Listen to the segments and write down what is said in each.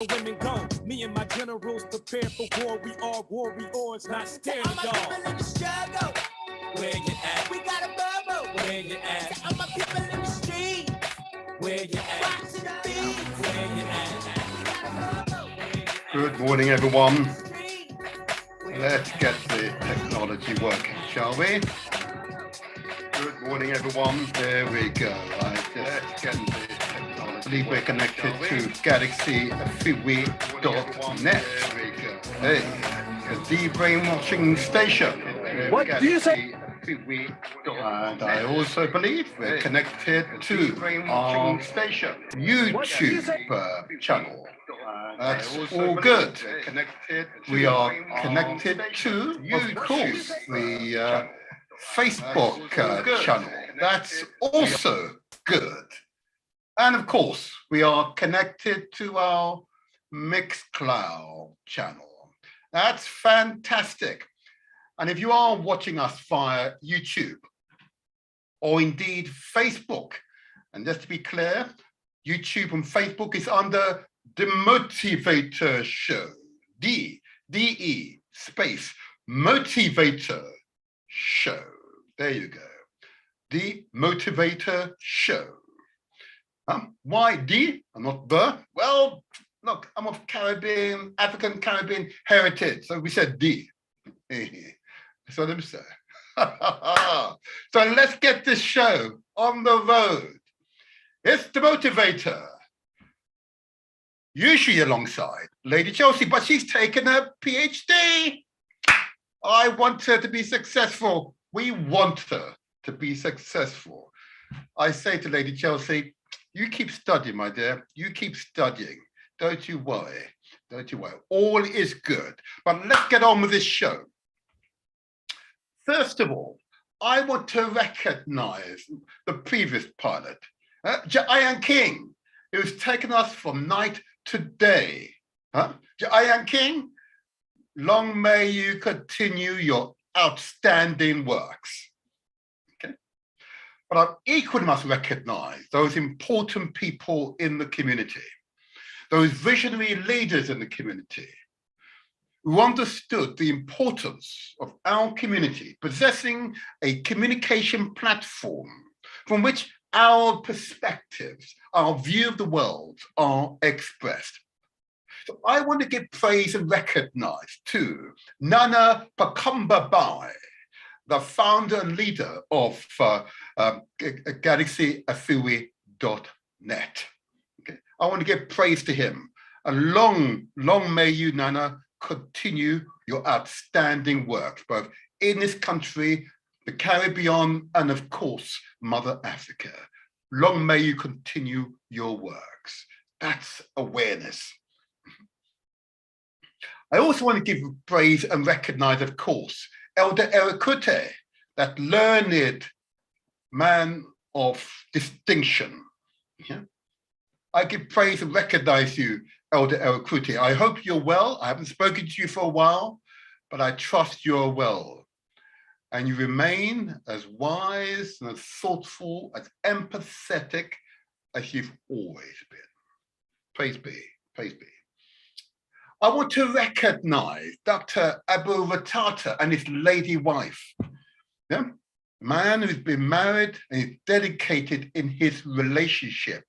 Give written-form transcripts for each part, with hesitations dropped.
Women go. Me and my generals prepare for war. We are warriors, not scared of y'all. All my people in the struggle. Where you at? We got a bubble. Where you at? All my people in the street. Where you at? Rock to the beat. Where you at? Good morning, everyone. Let's get the technology working, shall we? Good morning, everyone. There we go. Let's get the technology. We're connected to galaxyfreeway.net. There we go. Hey, the brainwashing station. What do you say? And I also believe we're connected to our station YouTube channel. That's all good. We are connected to, of course, the Facebook channel. That's also good. And of course, we are connected to our Mixcloud channel. That's fantastic. And if you are watching us via YouTube or indeed Facebook, and just to be clear, YouTube and Facebook is under The Motivator Show, D-E space Motivator Show. There you go. The Motivator Show. Why D and not the? Well, look, I'm of Caribbean, African Caribbean heritage, so we said D. That's what I'm saying. So let's get this show on the road. It's The Motivator. Usually alongside Lady Chelsea, but she's taken a PhD. I want her to be successful. We want her to be successful. I say to Lady Chelsea, you keep studying, my dear. You keep studying. Don't you worry. Don't you worry. All is good. But let's get on with this show. First of all, I want to recognize the previous pilot, Ian King, who's taken us from night to day. Ian King, long may you continue your outstanding works. Okay? But I equally must recognize those important people in the community, those visionary leaders in the community, who understood the importance of our community possessing a communication platform from which our perspectives, our view of the world are expressed. So I want to give praise and recognize to Nana Pakumba, the founder and leader of galaxyfreeway.net. Okay? I want to give praise to him. And long may you, Nana, continue your outstanding work, both in this country, the Caribbean, and of course, Mother Africa. Long may you continue your works. That's awareness. I also want to give praise and recognize, of course, Elder Erekute, that learned man of distinction. Yeah? I give praise and recognize you, Elder Erekute. I hope you're well. I haven't spoken to you for a while, but I trust you're well. And you remain as wise and as thoughtful, as empathetic as you've always been. Praise be, praise be. I want to recognize Dr. Abu Ratata and his lady wife. Yeah? A man who's been married and is dedicated in his relationship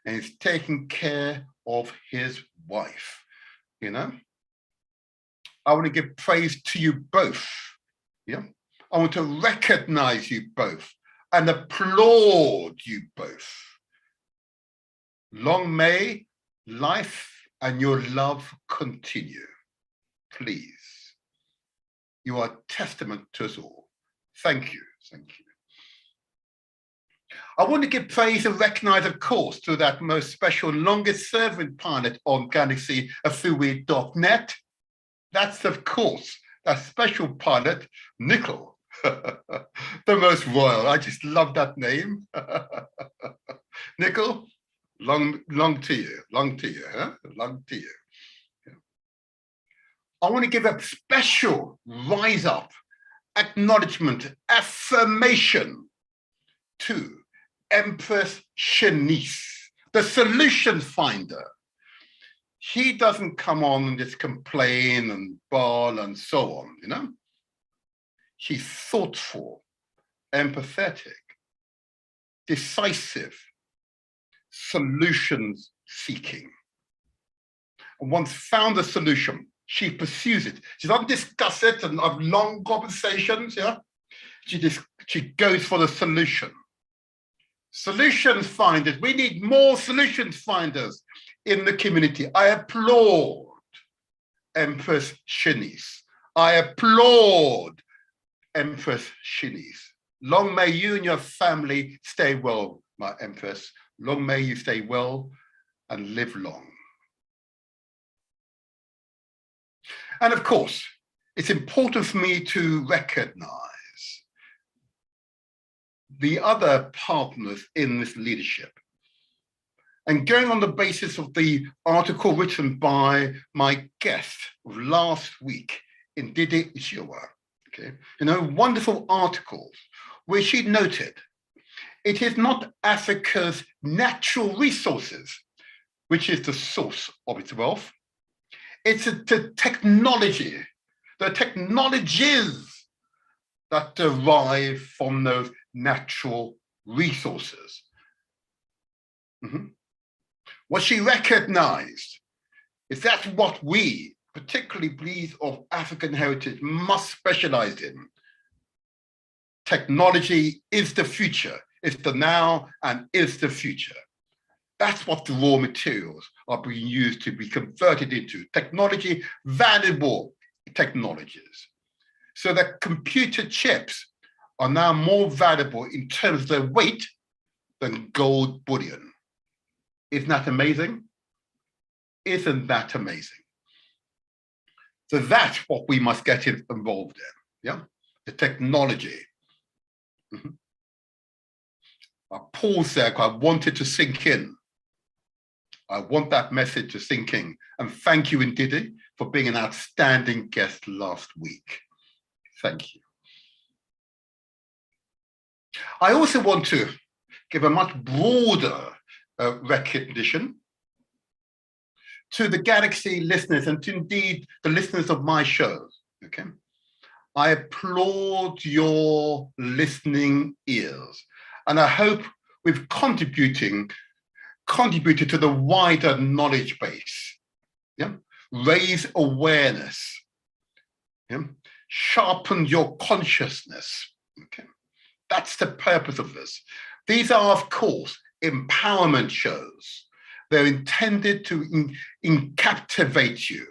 and is taking care of his wife. You know? I want to give praise to you both. Yeah? I want to recognize you both and applaud you both. Long may life and your love continue. Please. You are a testament to us all. Thank you. Thank you. I want to give praise and recognize, of course, to that most special, longest serving pilot on galaxyfreeway.net. That's, of course, that special pilot, Nickel. The most royal. I just love that name. Nickel, long to you, huh? Long to you. Yeah. I want to give a special rise up, acknowledgement, affirmation to Empress Shanice, the solution finder. She doesn't come on and just complain and bawl and so on, you know? She's thoughtful, empathetic, decisive, solutions seeking. And once found a solution, she pursues it. She doesn't discuss it and have long conversations, yeah? She goes for the solution. Solutions finders, we need more solutions finders in the community. I applaud Empress Shanice. I applaud Empress Shanice. Long may you and your family stay well, my Empress. Long may you stay well and live long. And of course, it's important for me to recognize the other partners in this leadership. And going on the basis of the article written by my guest of last week, Ndidi Ishiwa, okay, you know, wonderful articles where she noted it is not Africa's natural resources which is the source of its wealth. It's the technology, the technologies that derive from those natural resources. What she recognized is that's what we, particularly breeds of African heritage, must specialize in. Technology is the future, it's the now and is the future. That's what the raw materials are being used to be converted into. Technology, valuable technologies. So that computer chips are now more valuable in terms of their weight than gold bullion. Isn't that amazing? Isn't that amazing? So that's what we must get involved in, yeah? The technology. I paused there because I wanted to sink in. I want that message to sink in. And thank you, Ndidi, for being an outstanding guest last week. Thank you. I also want to give a much broader recognition to the Galaxy listeners and to indeed the listeners of my shows, okay? I applaud your listening ears, and I hope we've contributed to the wider knowledge base, yeah? Raise awareness, yeah? Sharpen your consciousness, okay? That's the purpose of this. These are, of course, empowerment shows. They're intended to captivate you,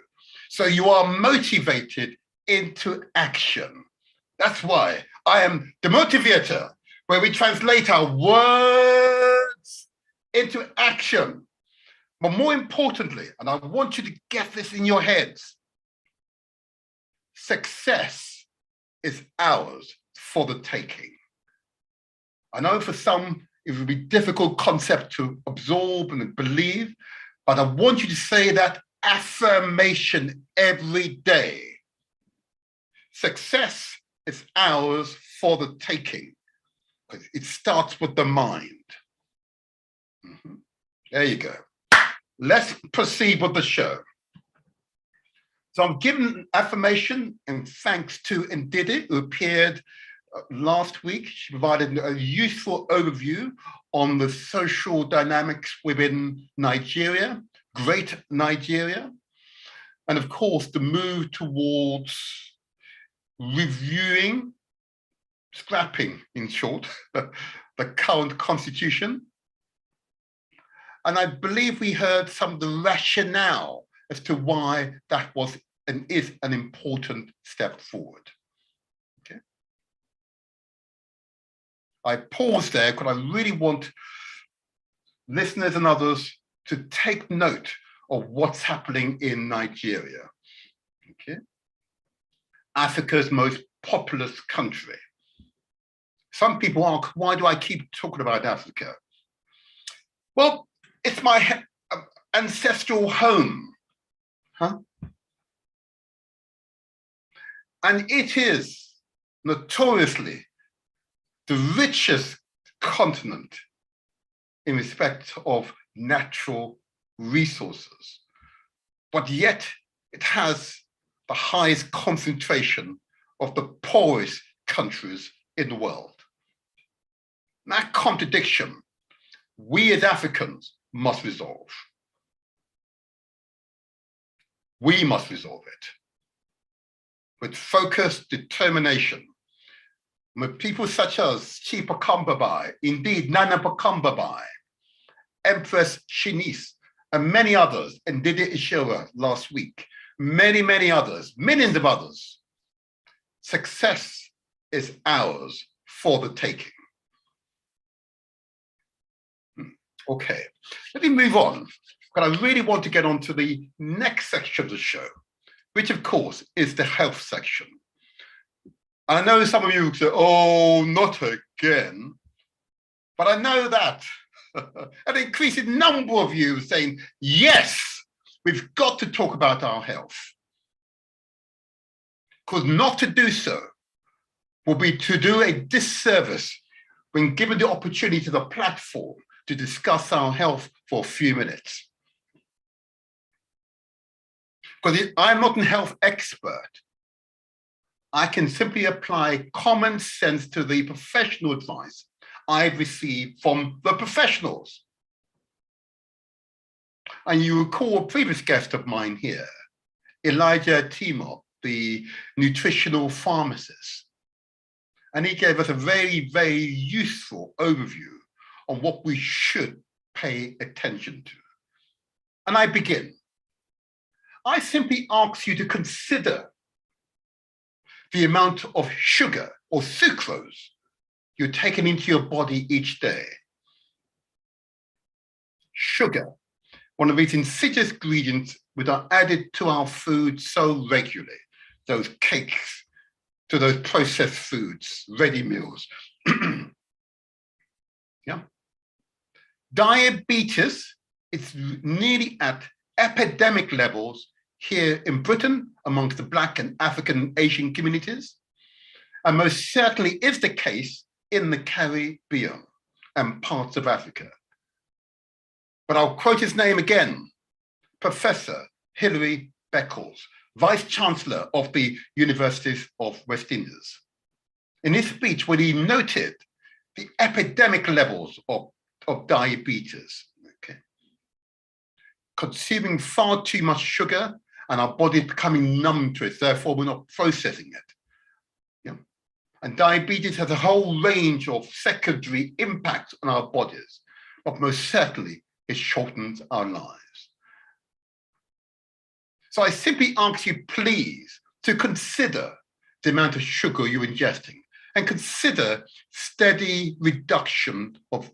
so you are motivated into action. That's why I am the motivator, where we translate our words into action. But more importantly, and I want you to get this in your heads, success is ours for the taking. I know for some, it will be a difficult concept to absorb and believe, but I want you to say that affirmation every day. Success is ours for the taking. It starts with the mind. There you go. Let's proceed with the show. So I'm giving affirmation and thanks to Ndidi, who appeared last week. She provided a useful overview on the social dynamics within Nigeria, great Nigeria, and of course the move towards reviewing, scrapping in short, the current constitution. And I believe we heard some of the rationale as to why that was and is an important step forward. Okay. I pause there because I really want listeners and others to take note of what's happening in Nigeria. Okay. Africa's most populous country. Some people ask, why do I keep talking about Africa? Well, it's my ancestral home, huh? And it is notoriously the richest continent in respect of natural resources. but yet it has the highest concentration of the poorest countries in the world. That contradiction, we as Africans must resolve. We must resolve it with focused determination. With people such as Chipa Kambabai, indeed Nana Pakambabai, Empress Shinice, and many others, and Didi Ishowa last week, many others, millions of others. Success is ours for the taking. Okay, let me move on, but I really want to get on to the next section of the show, which of course is the health section. I know some of you say, oh, not again, but I know that an increasing number of you saying, yes, we've got to talk about our health. Because not to do so will be to do a disservice when given the opportunity to the platform to discuss our health for a few minutes. Because I'm not a health expert. I can simply apply common sense to the professional advice I've received from the professionals. And you recall a previous guest of mine here, Elijah Timok, the nutritional pharmacist. And he gave us a very useful overview on what we should pay attention to. And I begin. I simply ask you to consider the amount of sugar or sucrose you're taking into your body each day. Sugar, one of these insidious ingredients that are added to our food so regularly, those cakes, to those processed foods, ready meals. Yeah. Diabetes is nearly at epidemic levels here in Britain amongst the Black and African Asian communities, and most certainly is the case in the Caribbean and parts of Africa. But I'll quote his name again, Professor Hilary Beckles, Vice Chancellor of the Universities of West Indies. In his speech, when he noted the epidemic levels of diabetes, okay, consuming far too much sugar and our body is becoming numb to it, therefore we're not processing it. Yeah. And diabetes has a whole range of secondary impacts on our bodies, but most certainly it shortens our lives. So I simply ask you, please, to consider the amount of sugar you're ingesting and consider steady reduction of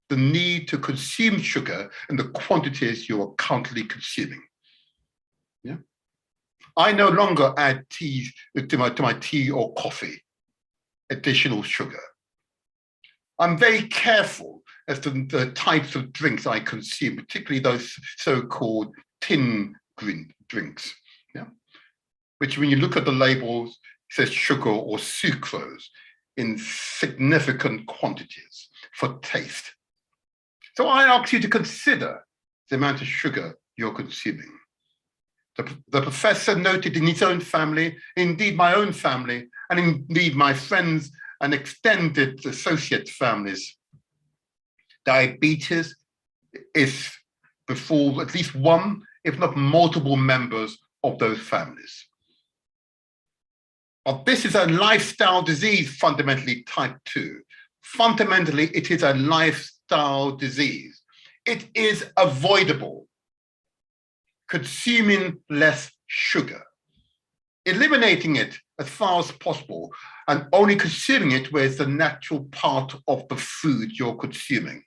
the need to consume sugar and the quantities you are currently consuming. Yeah? I no longer add tea to my tea or coffee, additional sugar. I'm very careful as to the types of drinks I consume, particularly those so-called tin drinks, yeah? Which when you look at the labels, it says sugar or sucrose in significant quantities for taste. So I ask you to consider the amount of sugar you're consuming. The professor noted in his own family, indeed my own family, and indeed my friends and extended associate families, diabetes is before at least one, if not multiple members of those families. But this is a lifestyle disease, fundamentally type 2. Fundamentally, it is a lifestyle disease. It is avoidable. Consuming less sugar, eliminating it as far as possible, and only consuming it where it's the natural part of the food you're consuming.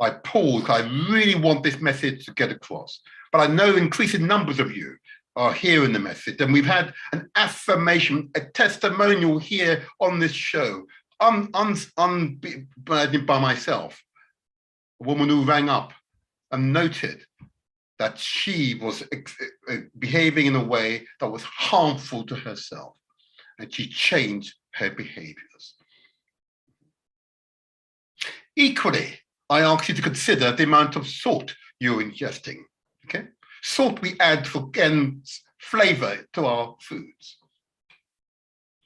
I pause, I really want this message to get across, but I know increasing numbers of you are hearing the message, and we've had an affirmation, a testimonial here on this show, by myself, a woman who rang up and noted that she was behaving in a way that was harmful to herself, and she changed her behaviors. Equally, I ask you to consider the amount of salt you're ingesting. Okay, salt we add for again flavor to our foods,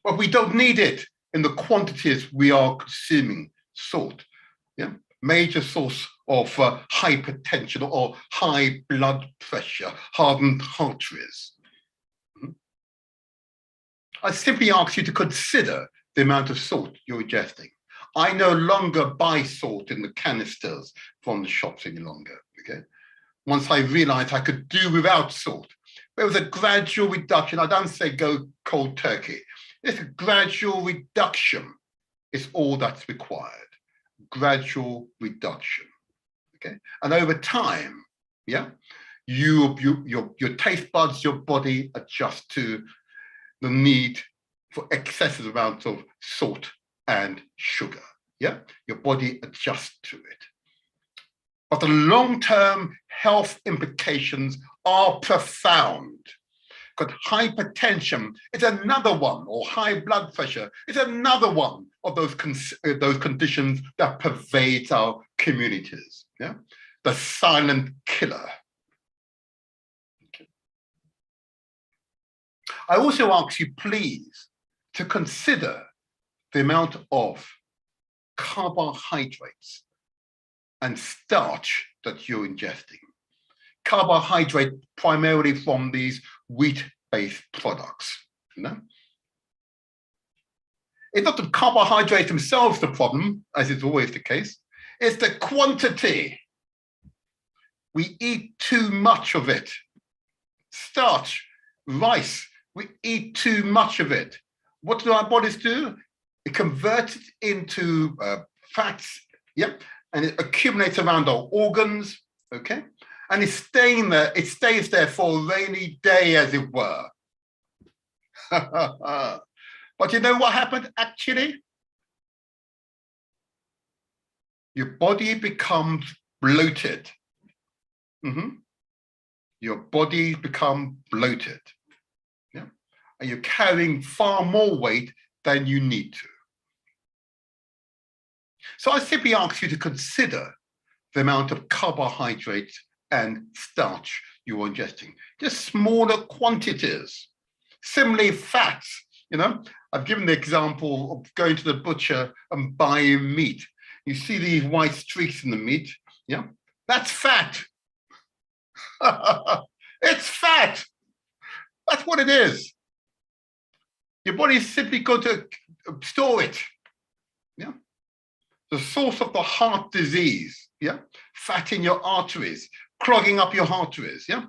but we don't need it in the quantities we are consuming salt. Yeah, major source of hypertension or high blood pressure, hardened arteries. I simply ask you to consider the amount of salt you're ingesting. I no longer buy salt in the canisters from the shops any longer, okay? Once I realized I could do without salt, there was a gradual reduction. I don't say go cold turkey. It's a gradual reduction. It's all that's required. Gradual reduction, okay? And over time, yeah, your taste buds, your body adjust to the need for excessive amounts of salt and sugar. Yeah, your body adjusts to it. But the long-term health implications are profound. Because hypertension is another one, or high blood pressure is another one of those conditions that pervades our communities. Yeah, the silent killer. Okay. I also ask you, please, to consider the amount of carbohydrates and starch that you're ingesting. Carbohydrate primarily from these wheat-based products. You know? It's not the carbohydrates themselves the problem, as is always the case. It's the quantity. We eat too much of it. Starch, rice, we eat too much of it. What do our bodies do? It converts it into fats, yep, and it accumulates around our organs, okay? And it's staying there, it stays there for a rainy day, as it were. But you know what happened actually? Your body becomes bloated. Your body becomes bloated. Yeah? And you're carrying far more weight than you need to. So I simply ask you to consider the amount of carbohydrates and starch you are ingesting, just smaller quantities. Similarly, fats, you know, I've given the example of going to the butcher and buying meat. You see these white streaks in the meat, yeah? That's fat. It's fat. That's what it is. Your body is simply going to store it. Yeah. The source of the heart disease, yeah, fat in your arteries, clogging up your arteries, yeah,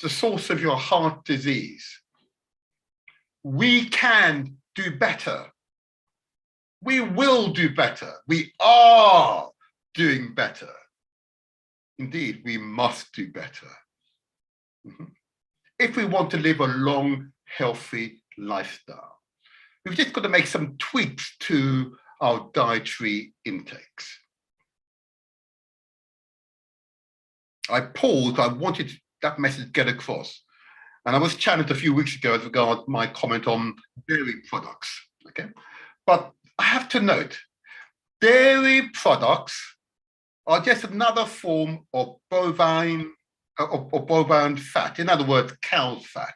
the source of your heart disease. We can do better. We will do better. We are doing better. Indeed, we must do better. If we want to live a long, healthy lifestyle, we've just got to make some tweaks to our dietary intakes. I paused, I wanted that message to get across. And I was challenged a few weeks ago as regards my comment on dairy products, okay? But I have to note, dairy products are just another form of bovine fat, in other words, cow's fat.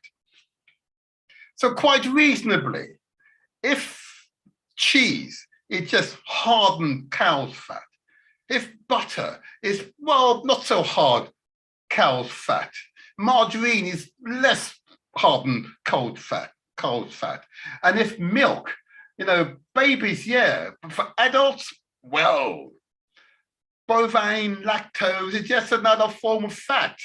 So quite reasonably, if cheese is just hardened cow's fat, if butter is, well, not so hard cow's fat, margarine is less hardened cow's fat, and if milk, you know, babies, yeah, but for adults, well, bovine lactose is just another form of fat.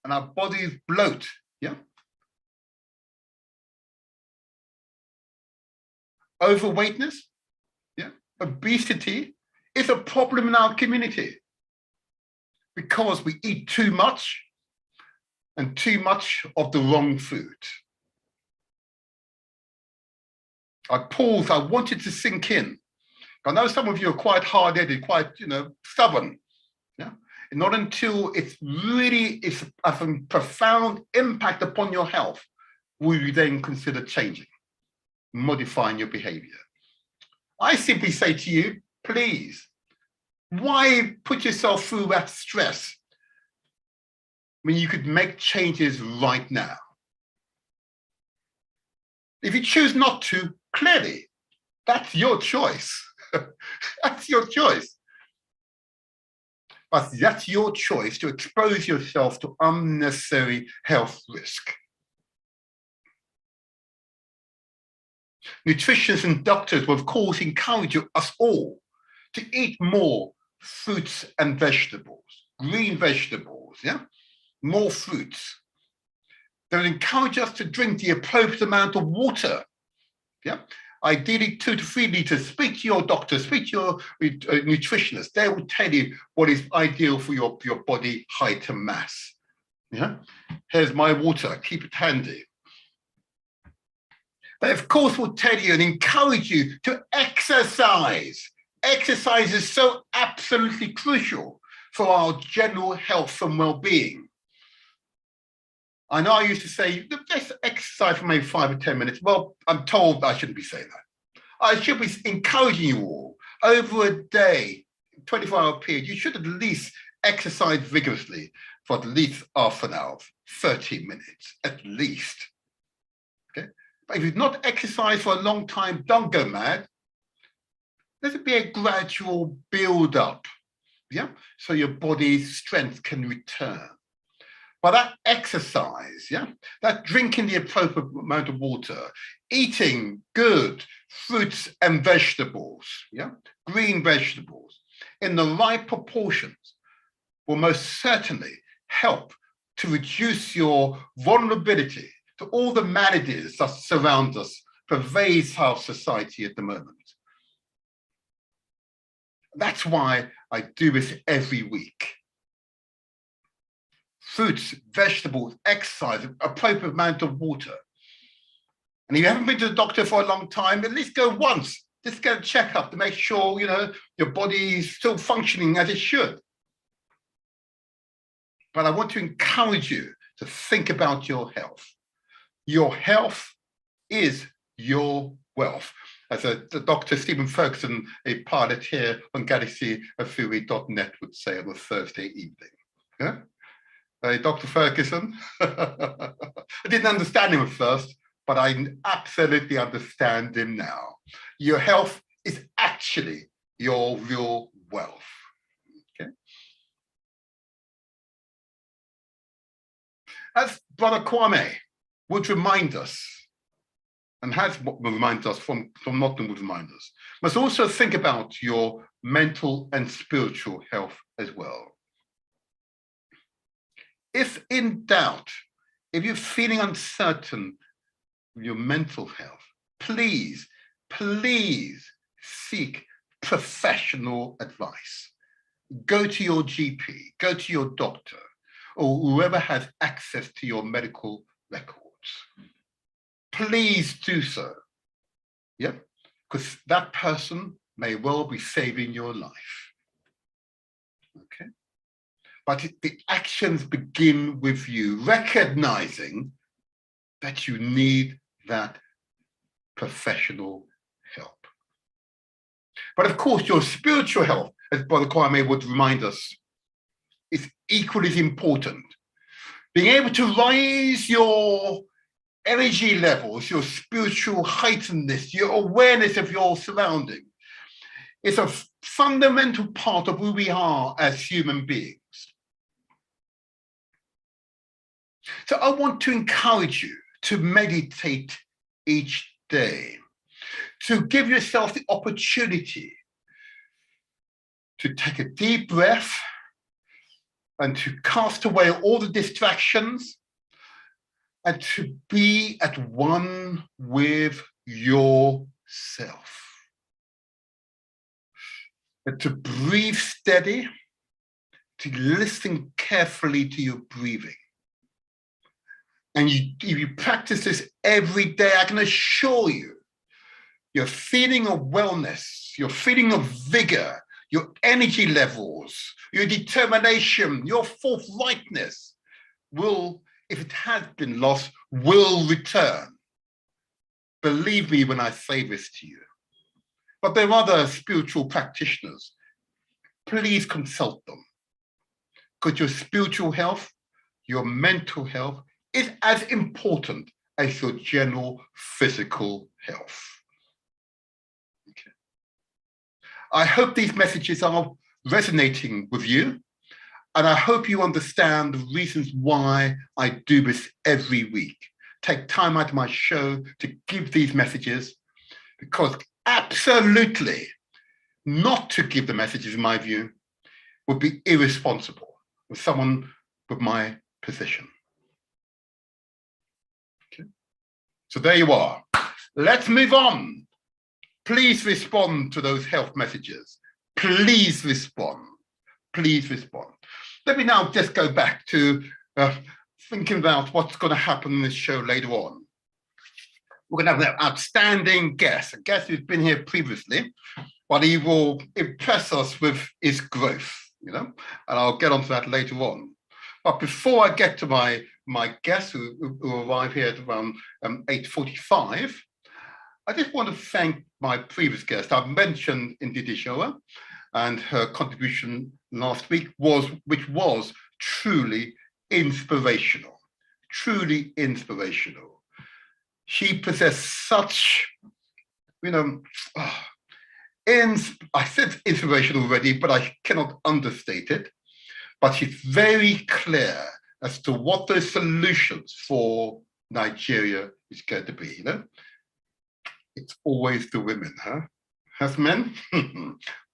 And our bodies bloat, yeah? Overweightness, yeah? Obesity is a problem in our community because we eat too much and too much of the wrong food. I paused, I wanted to sink in. I know some of you are quite hard-headed, quite, you know, stubborn. Yeah? And not until it's has a profound impact upon your health will you then consider changing, modifying your behavior. I simply say to you, please, why put yourself through that stress when you could make changes right now? If you choose not to, clearly, that's your choice. That's your choice. But that's your choice to expose yourself to unnecessary health risk. Nutritionists and doctors will, of course, encourage us all to eat more fruits and vegetables, green vegetables, yeah? More fruits. They'll encourage us to drink the appropriate amount of water, yeah? Ideally 2 to 3 liters. Speak to your doctor, speak to your nutritionist. They will tell you what is ideal for your body height and mass. Yeah? Here's my water, keep it handy. They of course will tell you and encourage you to exercise. Exercise is so absolutely crucial for our general health and well-being. I know I used to say, let's exercise for maybe 5 or 10 minutes. Well, I'm told I shouldn't be saying that. I should be encouraging you all over a day, 24-hour period, you should at least exercise vigorously for at least half an hour, 30 minutes, at least. Okay? But if you've not exercised for a long time, don't go mad. Let it be a gradual build-up, yeah? So your body's strength can return. But that exercise, yeah, that drinking the appropriate amount of water, eating good fruits and vegetables, yeah, green vegetables in the right proportions will most certainly help to reduce your vulnerability to all the maladies that surround us, pervades our society at the moment. That's why I do this every week. Fruits, vegetables, exercise, appropriate amount of water. And if you haven't been to the doctor for a long time, at least go once. Just get a checkup to make sure, you know, your body is still functioning as it should. But I want to encourage you to think about your health. Your health is your wealth. As the Dr. Stephen Ferguson, a pilot here on galaxyofui.net would say on a Thursday evening. Yeah? Dr. Ferguson, I didn't understand him at first, but I absolutely understand him now. Your health is actually your real wealth. Okay? As Brother Kwame would remind us, and has reminded us from Nottingham would remind us, must also think about your mental and spiritual health as well. If in doubt, if you're feeling uncertain with your mental health, please, please seek professional advice. Go to your GP, go to your doctor, or whoever has access to your medical records. Please do so, yeah, because that person may well be saving your life, okay? But the actions begin with you recognizing that you need that professional help. But of course, your spiritual health, as Brother Kwame would remind us, is equally as important. Being able to raise your energy levels, your spiritual heightenedness, your awareness of your surroundings, is a fundamental part of who we are as human beings. So I want to encourage you to meditate each day, to give yourself the opportunity to take a deep breath and to cast away all the distractions and to be at one with yourself. And to breathe steady, to listen carefully to your breathing. And if you practice this every day, I can assure you, your feeling of wellness, your feeling of vigor, your energy levels, your determination, your forthrightness will, if it has been lost, will return. Believe me when I say this to you. but there are other spiritual practitioners. Please consult them, because your spiritual health, your mental health is as important as your general physical health. Okay. I hope these messages are resonating with you, and I hope you understand the reasons why I do this every week. Take time out of my show to give these messages, because absolutely not to give the messages, in my view, would be irresponsible with someone with my position. Okay. So there you are. Let's move on. Please respond to those health messages. Please respond. Please respond. Let me now just go back to thinking about what's going to happen in this show later on. We're going to have an outstanding guest, a guest who's been here previously, but he will impress us with his growth, you know, and I'll get onto that later on. But before I get to my guests who arrive here at around 8:45, I just want to thank my previous guest. I've mentioned Ndidi Shoa and her contribution last week which was truly inspirational, truly inspirational. She possessed such, you know, I said inspiration already, but I cannot understate it. But she's very clear as to what the solutions for Nigeria is going to be, you know? It's always the women, huh? As men,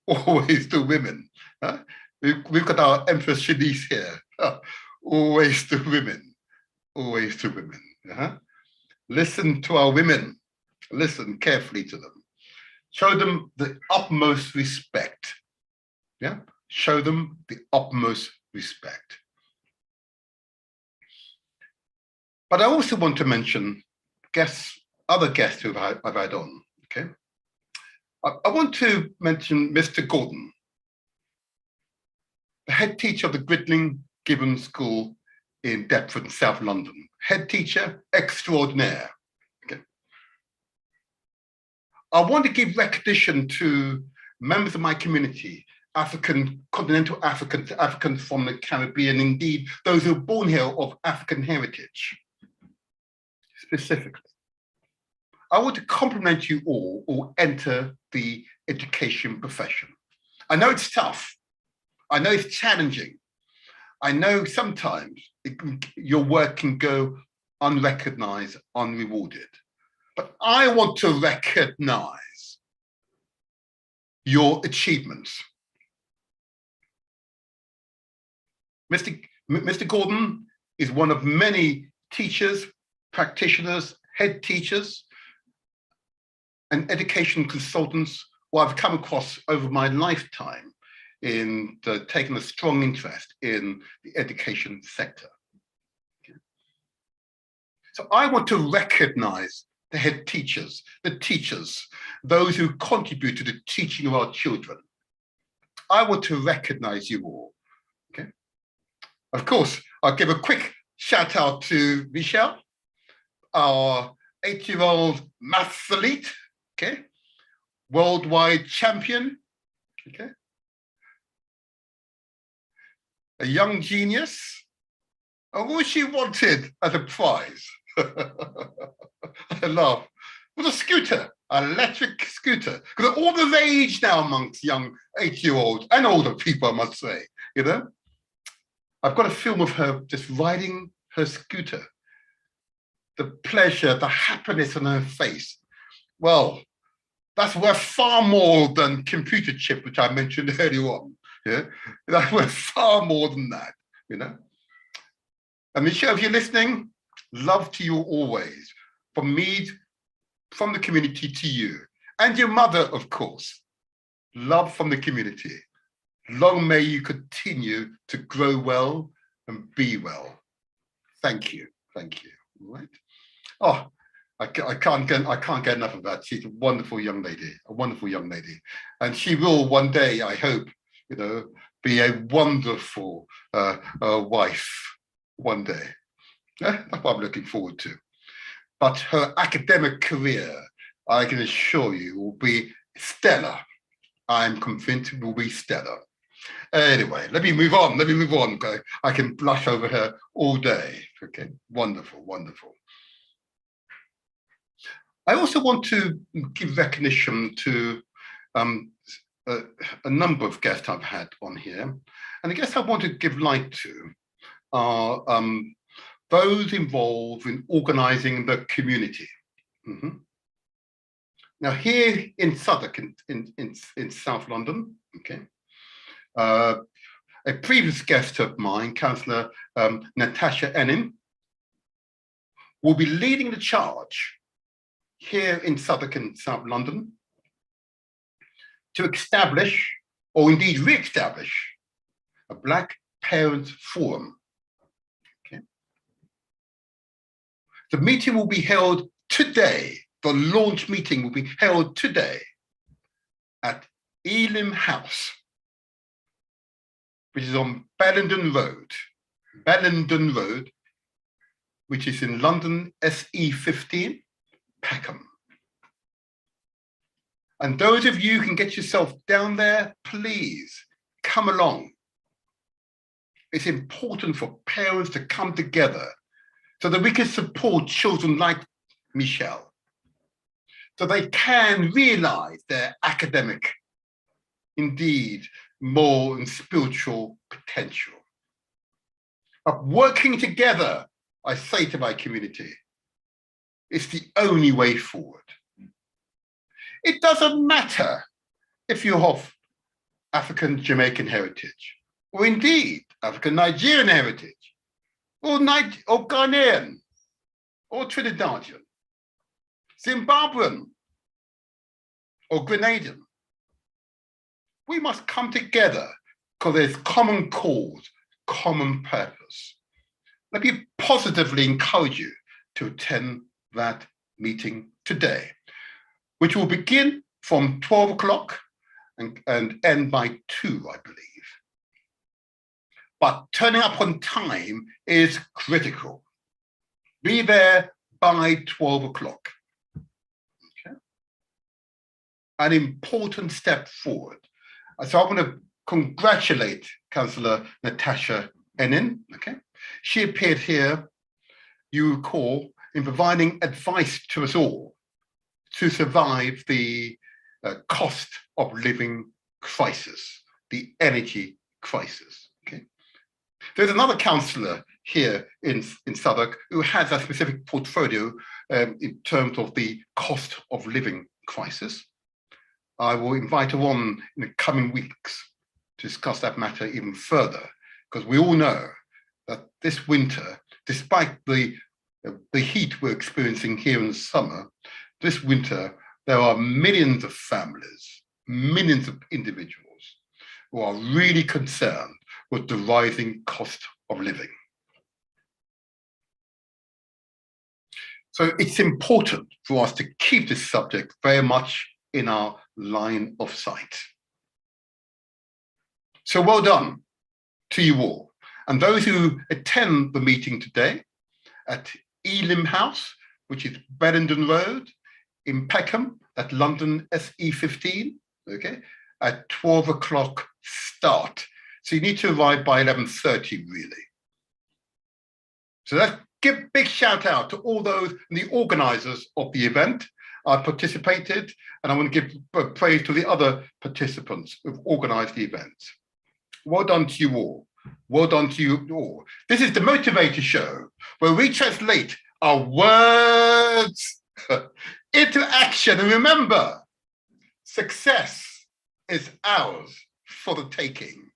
always the women. Huh? We've got our Empress Shanice here. Huh? Always the women, always the women. Uh-huh. Listen to our women. Listen carefully to them. Show them the utmost respect. Yeah, show them the utmost respect. But I also want to mention other guests who I've had on. Okay, I want to mention Mr. Gordon, the head teacher of the Gridling Gibbon School in Deptford, South London. Head teacher extraordinaire. Okay. I want to give recognition to members of my community, continental Africans, Africans from the Caribbean, indeed those who are born here of African heritage, specifically. I want to compliment you all who enter the education profession. I know it's tough. I know it's challenging. I know sometimes your work can go unrecognized, unrewarded. But I want to recognize your achievements. Mr. Gordon is one of many teachers, practitioners, head teachers, and education consultants who I've come across over my lifetime in taking a strong interest in the education sector. Okay. So I want to recognize the head teachers, the teachers, those who contribute to the teaching of our children. I want to recognize you all. Okay. Of course, I'll give a quick shout out to Michelle, our 8-year-old maths elite, okay, worldwide champion, okay, a young genius, and all she wanted as a prize, I laugh, was a scooter, an electric scooter, because all the rage now amongst young 8-year-olds and older people, I must say, you know. I've got a film of her just riding her scooter, the pleasure, the happiness on her face. Well, that's worth far more than computer chip, which I mentioned earlier on. Yeah, that's worth far more than that, you know. And Michelle, if you're listening, love to you always. From me, from the community to you. And your mother, of course. Love from the community. Long may you continue to grow well and be well. Thank you. Thank you. All right. Oh, I can't get enough of that. She's a wonderful young lady, and she will one day, I hope, you know, be a wonderful wife one day. That's what I'm looking forward to. But her academic career, I can assure you, will be stellar. I'm convinced it will be stellar. Anyway, let me move on. Okay? I can blush over her all day. Okay, wonderful, wonderful. I also want to give recognition to a number of guests I've had on here. And the guests I want to give light to are those involved in organizing the community. Now here in Southwark, in South London, okay, a previous guest of mine, Councillor Natasha Ennin, will be leading the charge here in Southwark and South London to establish, or indeed re-establish, a Black Parents Forum. Okay. The meeting will be held today. The launch meeting will be held today at Elim House, which is on Bellenden Road, which is in London SE15, Peckham. And those of you who can get yourself down there, please come along. It's important for parents to come together so that we can support children like Michelle, so they can realize their academic, indeed, moral and spiritual potential. But working together, I say to my community, is the only way forward. It doesn't matter if you're of African Jamaican heritage, or indeed African Nigerian heritage, or Ghanaian, or Trinidadian, Zimbabwean, or Grenadian. We must come together because there's common cause, common purpose. Let me positively encourage you to attend that meeting today, which will begin from 12 o'clock and end by 2, I believe. But turning up on time is critical. Be there by 12 o'clock. Okay. An important step forward. So I want to congratulate Councillor Natasha Ennin. Okay. She appeared here, you recall, in providing advice to us all to survive the cost of living crisis, the energy crisis. Okay. There's another councillor here in Southwark who has a specific portfolio in terms of the cost of living crisis. I will invite her on in the coming weeks to discuss that matter even further, because we all know that this winter, despite the heat we're experiencing here in the summer, this winter, there are millions of families, millions of individuals who are really concerned with the rising cost of living. So it's important for us to keep this subject very much in our line of sight. So well done to you all. And those who attend the meeting today at Elim House, which is Bellenden Road in Peckham, at London SE15, okay, at 12 o'clock start. So you need to arrive by 11:30, really. So let's give a big shout out to all those, the organizers of the event. I participated, and I want to give praise to the other participants who've organized the event. Well done to you all. Well done to you all. This is the Motivator Show, where we translate our words into action. And remember, success is ours for the taking.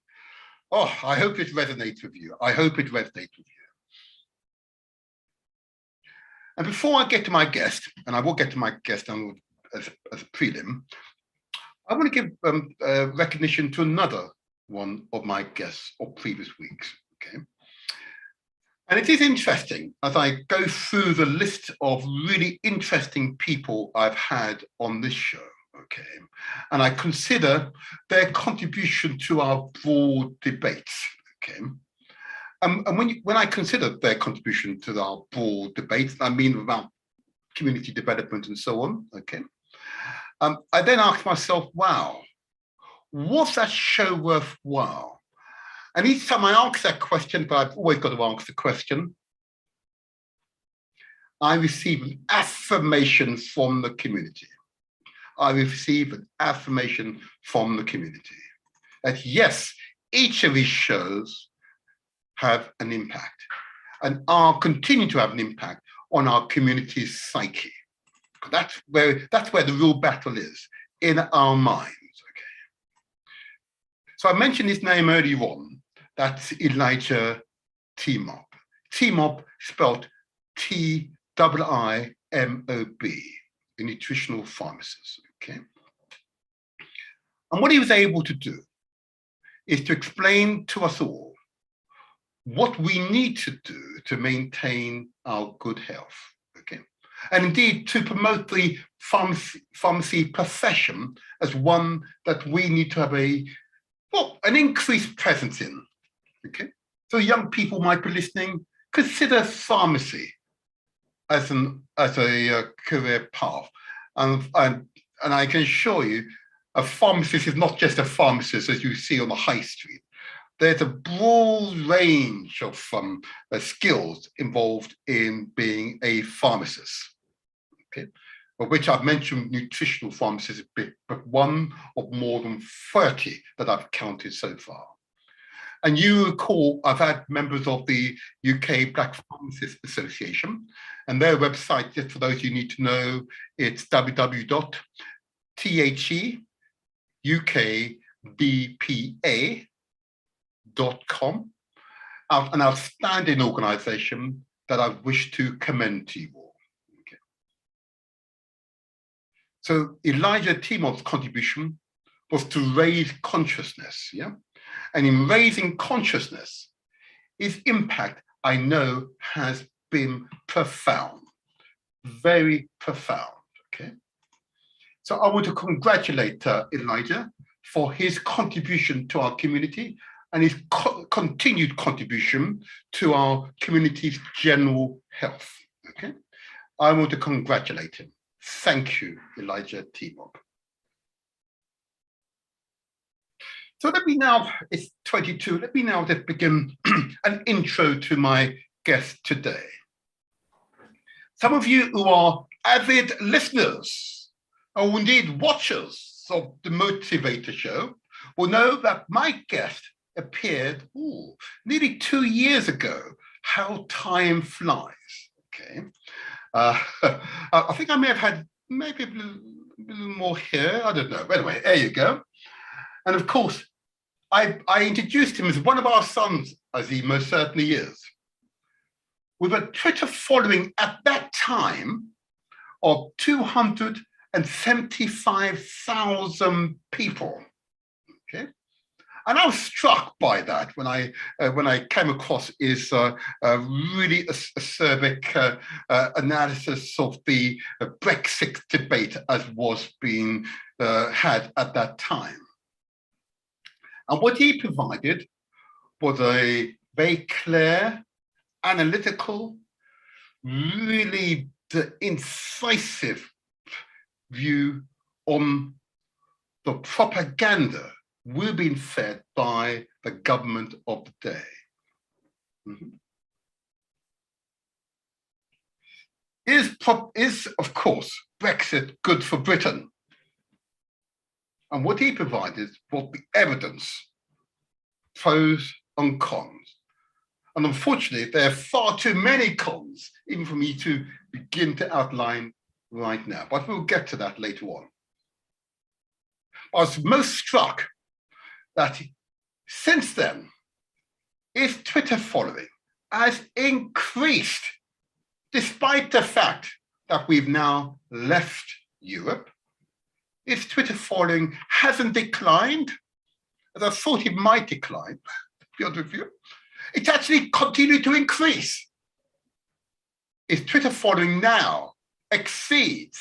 Oh, I hope it resonates with you. I hope it resonates with you. And before I get to my guest, and I will get to my guest as a prelim, I want to give recognition to another one of my guests of previous weeks, okay? And it is interesting as I go through the list of really interesting people I've had on this show, okay? And I consider their contribution to our broad debates, okay? And when I consider their contribution to our broad debates, I mean about community development and so on, okay? I then asked myself, wow, was that show worthwhile? And each time I ask that question, but I've always got to answer the question, I receive an affirmation from the community. I receive an affirmation from the community that yes, each of these shows have an impact and are continuing to have an impact on our community's psyche. That's where the real battle is, in our minds. Okay. So I mentioned his name earlier on. That's Elijah T-Mob. T-Mob spelled T-I-I-M-O-B, a nutritional pharmacist. Okay. And what he was able to do is to explain to us all what we need to do to maintain our good health. Okay. And indeed to promote the pharmacy profession as one that we need to have an increased presence in. Okay. So young people might be listening, consider pharmacy as a career path. And I can assure you, a pharmacist is not just a pharmacist as you see on the high street. There's a broad range of skills involved in being a pharmacist, okay? Of which I've mentioned nutritional pharmacists, but one of more than 30 that I've counted so far. And you recall, I've had members of the UK Black Pharmacists Association, and their website, just for those you need to know, it's www.theukbpa.com, an outstanding organization that I wish to commend to you all. Okay. So Elijah T-Mob's contribution was to raise consciousness, yeah? And in raising consciousness, his impact, I know, has been profound, very profound, okay? So I want to congratulate Elijah for his contribution to our community and his continued contribution to our community's general health, okay? I want to congratulate him. Thank you, Elijah T-Mob. So let me now, it's 22, let me now just begin an intro to my guest today. Some of you who are avid listeners, or indeed watchers of the Motivator Show, will know that my guest appeared nearly 2 years ago. How time flies, okay? I think I may have had maybe a little more here, I don't know. But anyway, there you go. And of course, I introduced him as one of our sons, as he most certainly is, with a Twitter following at that time of 275,000 people. Okay, and I was struck by that when I came across his really acerbic analysis of the Brexit debate as was being had at that time. And what he provided was a very clear, analytical, really incisive view on the propaganda we're being fed by the government of the day. Mm-hmm. Is, of course, Brexit good for Britain? And what he provided was the evidence, pros and cons. And unfortunately, there are far too many cons, even for me to begin to outline right now. But we'll get to that later on. I was most struck that since then, his Twitter following has increased, despite the fact that we've now left Europe. His Twitter following hasn't declined, as I thought it might decline, to be honest with you. It's actually continued to increase. His Twitter following now exceeds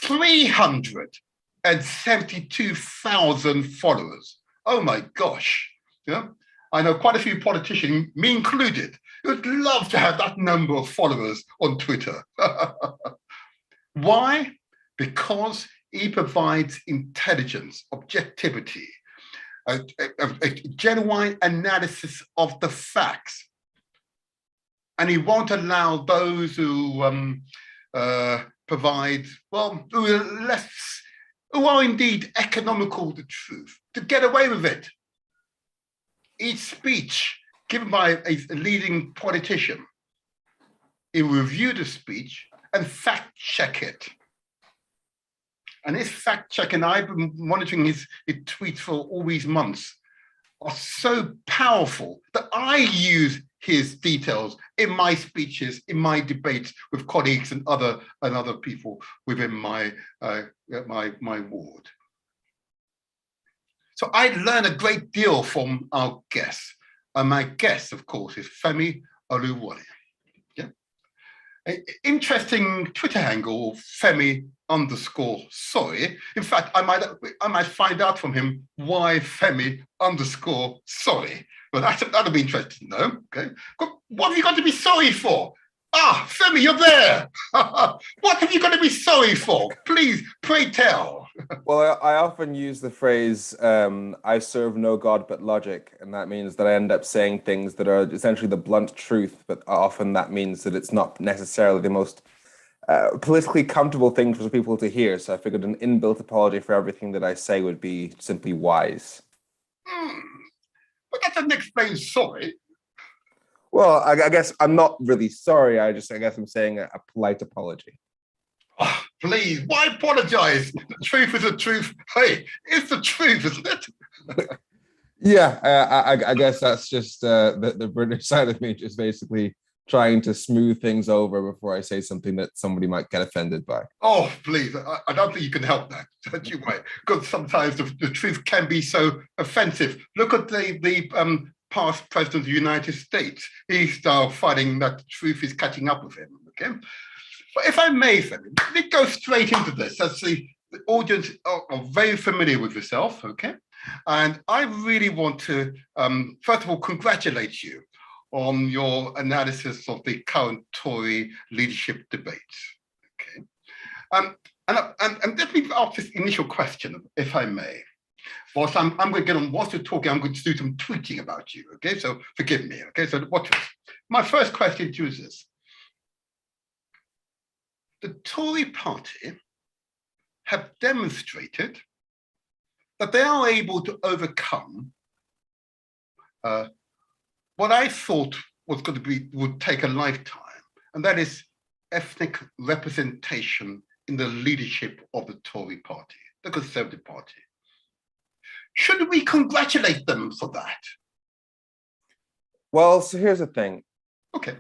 372,000 followers. Oh my gosh. Yeah? I know quite a few politicians, me included, who would love to have that number of followers on Twitter. Why? Because he provides intelligence, objectivity, a genuine analysis of the facts. And he won't allow those who provide, well, who are indeed economical to truth, to get away with it. Each speech given by a leading politician, he will review the speech and fact check it. And his fact checking, I've been monitoring his tweets for all these months, are so powerful that I use his details in my speeches, in my debates with colleagues and other people within my ward. So I learn a great deal from our guests. And my guest, of course, is Femi Oluwole. Yeah. An interesting Twitter handle, Femi_sorry. In fact, I might find out from him why Femi_sorry. But that'll be interesting to know. Okay. What have you got to be sorry for? Ah, Femi, you're there. What have you got to be sorry for? Please, pray tell. Well, I often use the phrase, I serve no God but logic. And that means that I end up saying things that are essentially the blunt truth, but often that means that it's not necessarily the most politically comfortable thing for people to hear. So I figured an inbuilt apology for everything that I say would be simply wise. But that doesn't explain sorry. Well, I guess I'm not really sorry. I guess I'm saying a polite apology. Oh, please, why apologize? The truth is the truth. Hey, it's the truth, isn't it? Yeah, I guess that's just the British side of me, just basically trying to smooth things over before I say something that somebody might get offended by. Oh, please, I don't think you can help that, don't you, mate? Because sometimes the truth can be so offensive. Look at the past president of the United States. He's now finding that the truth is catching up with him, okay? But if I may, Femi, let me go straight into this, as the audience are very familiar with yourself, okay? And I really want to, first of all, congratulate you on your analysis of the current Tory leadership debates, okay? And let me ask this initial question, if I may. Whilst I'm going to get on, whilst you're talking, I'm going to do some tweeting about you, okay? So forgive me, okay? So watch this. My first question to you is this. The Tory party have demonstrated that they are able to overcome what I thought was going to be, would take a lifetime, and that is ethnic representation in the leadership of the Tory party, the Conservative Party. Should we congratulate them for that? Well, so here's the thing. Okay.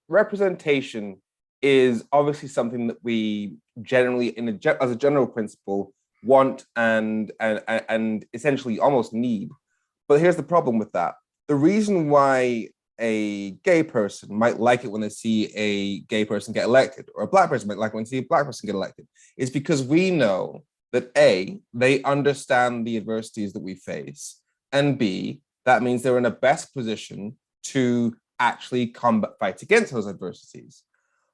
Representation is obviously something that we generally, as a general principle, want and essentially almost need. But here's the problem with that. The reason why a gay person might like it when they see a gay person get elected, or a black person might like it when they see a black person get elected, is because we know that A, they understand the adversities that we face, and B, that means they're in a best position to actually fight against those adversities.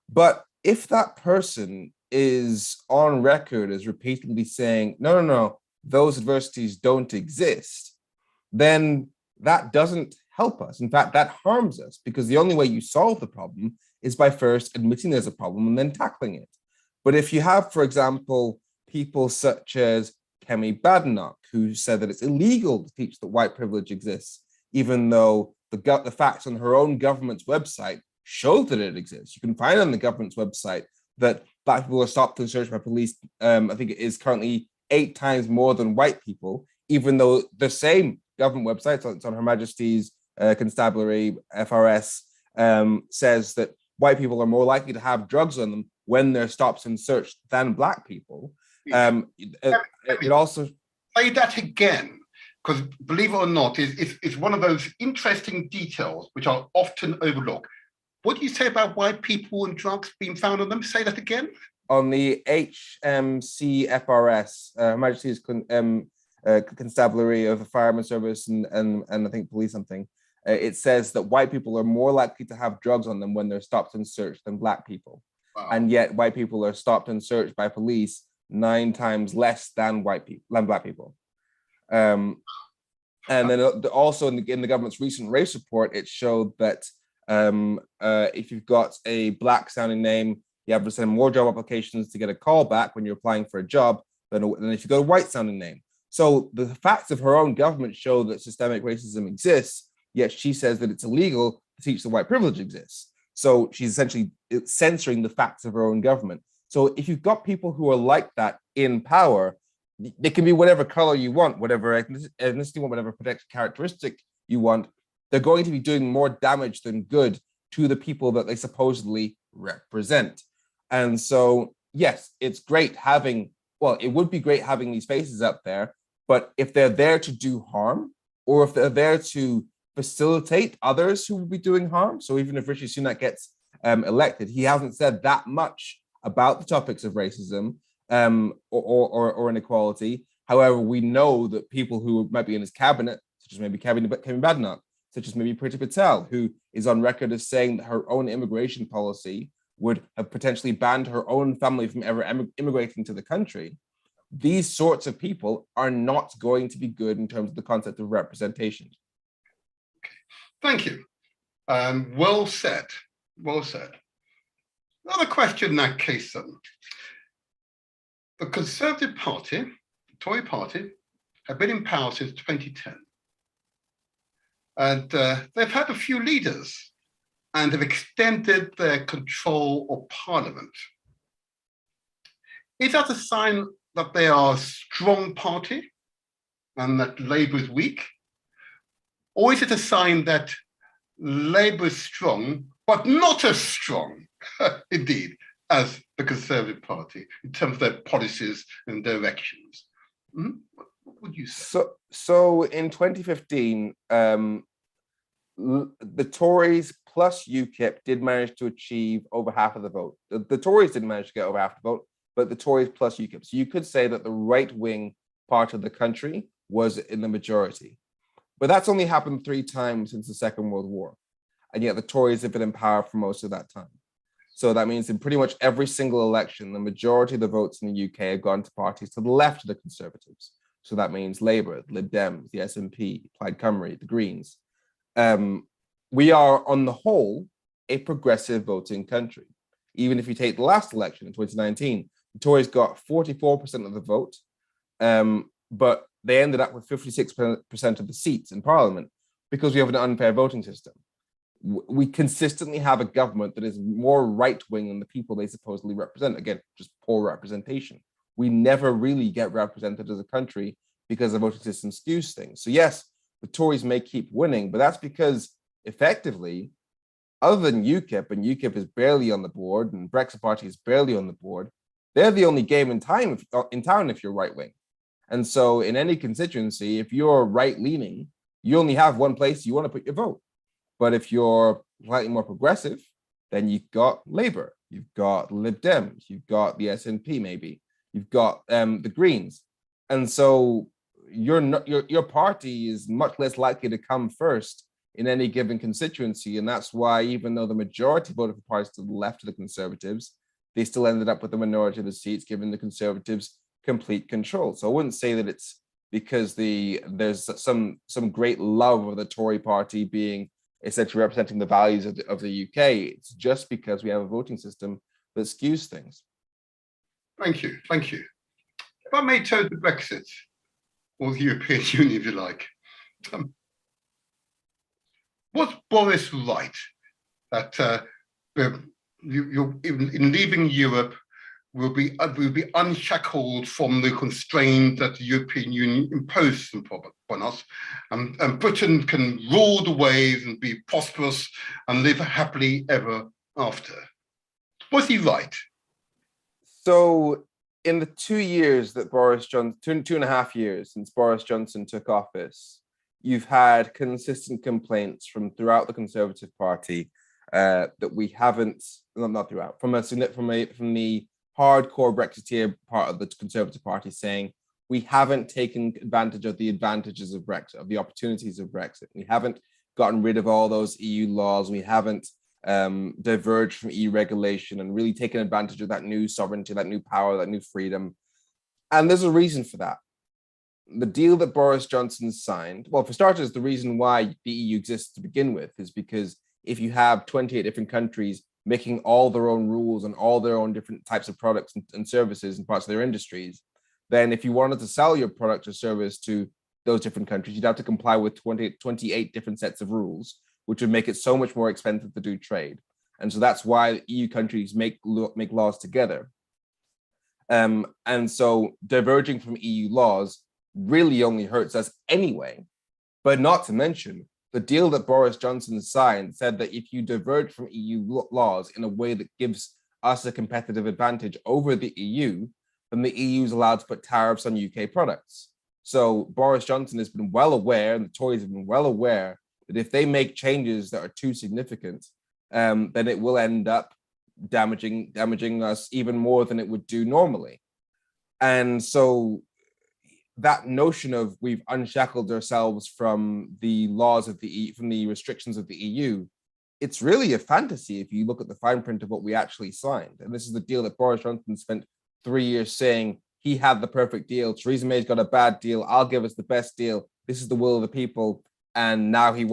But if that person is on record as repeatedly saying, no, those adversities don't exist, then that doesn't help us. In fact, that harms us, because the only way you solve the problem is by first admitting there's a problem and then tackling it. But if you have, for example, people such as Kemi Badenoch, who said that it's illegal to teach that white privilege exists, even though the facts on her own government's website show that it exists. You can find on the government's website that black people are stopped and searched by police. I think it is currently 8 times more than white people, even though the same government website, so it's on Her Majesty's Constabulary, FRS, says that white people are more likely to have drugs on them when they're stopped and searched than black people. It also say that again, because believe it or not, it's one of those interesting details which are often overlooked. What do you say about white people and drugs being found on them? Say that again. On the HMCFRS, Her Majesty's Constabulary of the Fireman Service and I think police something, it says that white people are more likely to have drugs on them when they're stopped and searched than black people. Wow. And yet white people are stopped and searched by police 9 times less than white people, than black people. And then also in the government's recent race report, it showed that if you've got a black sounding name, you have to send more job applications to get a call back when you're applying for a job than if you got a white sounding name. So the facts of her own government show that systemic racism exists, yet she says that it's illegal to teach that white privilege exists. So she's essentially censoring the facts of her own government. So if you've got people who are like that in power, they can be whatever color you want, whatever ethnicity you want, whatever protected characteristic you want. They're going to be doing more damage than good to the people that they supposedly represent. And so, yes, it's great having, well, it would be great having these faces up there, but if they're there to do harm, or if they're there to facilitate others who will be doing harm, so even if Rishi Sunak gets elected, he hasn't said that much about the topics of racism or inequality. However, we know that people who might be in his cabinet, such as maybe Kevin Badenoch, such as maybe Priti Patel, who is on record as saying that her own immigration policy would have potentially banned her own family from ever immigrating to the country. These sorts of people are not going to be good in terms of the concept of representation. Thank you. Well said. Well said. Another question in that case, then. The Conservative Party, the Tory Party, have been in power since 2010. And they've had a few leaders and have extended their control of Parliament. Is that a sign that they are a strong party and that Labour is weak? Or is it a sign that Labour is strong, but not as strong, indeed, as the Conservative Party in terms of their policies and directions? What would you say? So in 2015, the Tories plus UKIP did manage to achieve over half of the vote. The Tories didn't manage to get over half the vote, but the Tories plus UKIP. So you could say that the right-wing part of the country was in the majority. But that's only happened 3 times since the Second World War. And yet the Tories have been in power for most of that time. So that means in pretty much every single election, the majority of the votes in the UK have gone to parties to the left of the Conservatives. So that means Labour, the Lib Dems, the SNP, Plaid Cymru, the Greens. We are, on the whole, a progressive voting country. Even if you take the last election in 2019, the Tories got 44% of the vote, but they ended up with 56% of the seats in Parliament because we have an unfair voting system. We consistently have a government that is more right-wing than the people they supposedly represent. Again, just poor representation. We never really get represented as a country because the voting system skews things. So yes, the Tories may keep winning, but that's because effectively, other than UKIP, and UKIP is barely on the board, and Brexit Party is barely on the board, they're the only game in town if you're right-wing. And so in any constituency, if you're right-leaning, you only have one place you want to put your vote. But if you're slightly more progressive, then you've got Labour, you've got Lib Dems, you've got the SNP maybe, you've got the Greens. And so your party is much less likely to come first in any given constituency. And that's why even though the majority voted for parties to the left of the Conservatives, they still ended up with the minority of the seats, giving the Conservatives complete control. So I wouldn't say that it's because there's some great love of the Tory party being essentially representing the values of the UK. It's just because we have a voting system that skews things. Thank you, thank you. If I may turn to Brexit, or the European Union, if you like. Was Boris right that in leaving Europe will be unshackled from the constraints that the European Union imposed upon us, and Britain can rule the waves and be prosperous and live happily ever after? Was he right? So in the 2 years that Boris Johnson, 2.5 years since Boris Johnson took office, you've had consistent complaints from throughout the Conservative Party that we haven't, not throughout, from the hardcore Brexiteer part of the Conservative Party saying we haven't taken advantage of the advantages of Brexit, of the opportunities of Brexit. We haven't gotten rid of all those EU laws. We haven't diverged from EU regulation and really taken advantage of that new sovereignty, that new power, that new freedom. And there's a reason for that. The deal that Boris Johnson signed, well, for starters, the reason why the EU exists to begin with is because if you have 28 different countries making all their own rules and all their own different types of products and services and parts of their industries, then if you wanted to sell your product or service to those different countries, you'd have to comply with 28 different sets of rules, which would make it so much more expensive to do trade. And so that's why EU countries make laws together. And so diverging from EU laws really only hurts us anyway. But not to mention, the deal that Boris Johnson signed said that if you diverge from EU laws in a way that gives us a competitive advantage over the EU, then the EU is allowed to put tariffs on UK products. So Boris Johnson has been well aware, and the Tories have been well aware, that if they make changes that are too significant, then it will end up damaging us even more than it would do normally. And so that notion of we've unshackled ourselves from the laws of the EU, from the restrictions of the EU, it's really a fantasy if you look at the fine print of what we actually signed. And this is the deal that Boris Johnson spent 3 years saying he had the perfect deal. Theresa May's got a bad deal. I'll give us the best deal. This is the will of the people. And now he's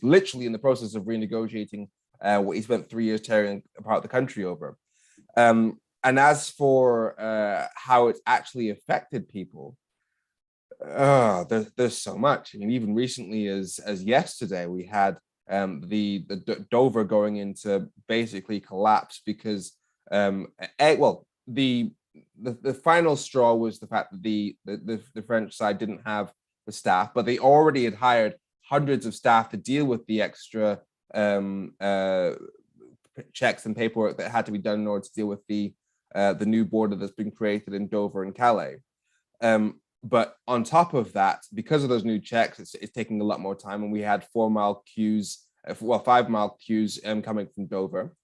literally in the process of renegotiating what he spent 3 years tearing apart the country over. And as for how it's actually affected people, there's so much. I mean, even recently as yesterday, we had the Dover going into basically collapse because, the final straw was the fact that the French side didn't have the staff, but they already had hired hundreds of staff to deal with the extra checks and paperwork that had to be done in order to deal with the new border that's been created in Dover and Calais. But on top of that, because of those new checks, it's taking a lot more time. And we had 5 mile queues coming from Dover.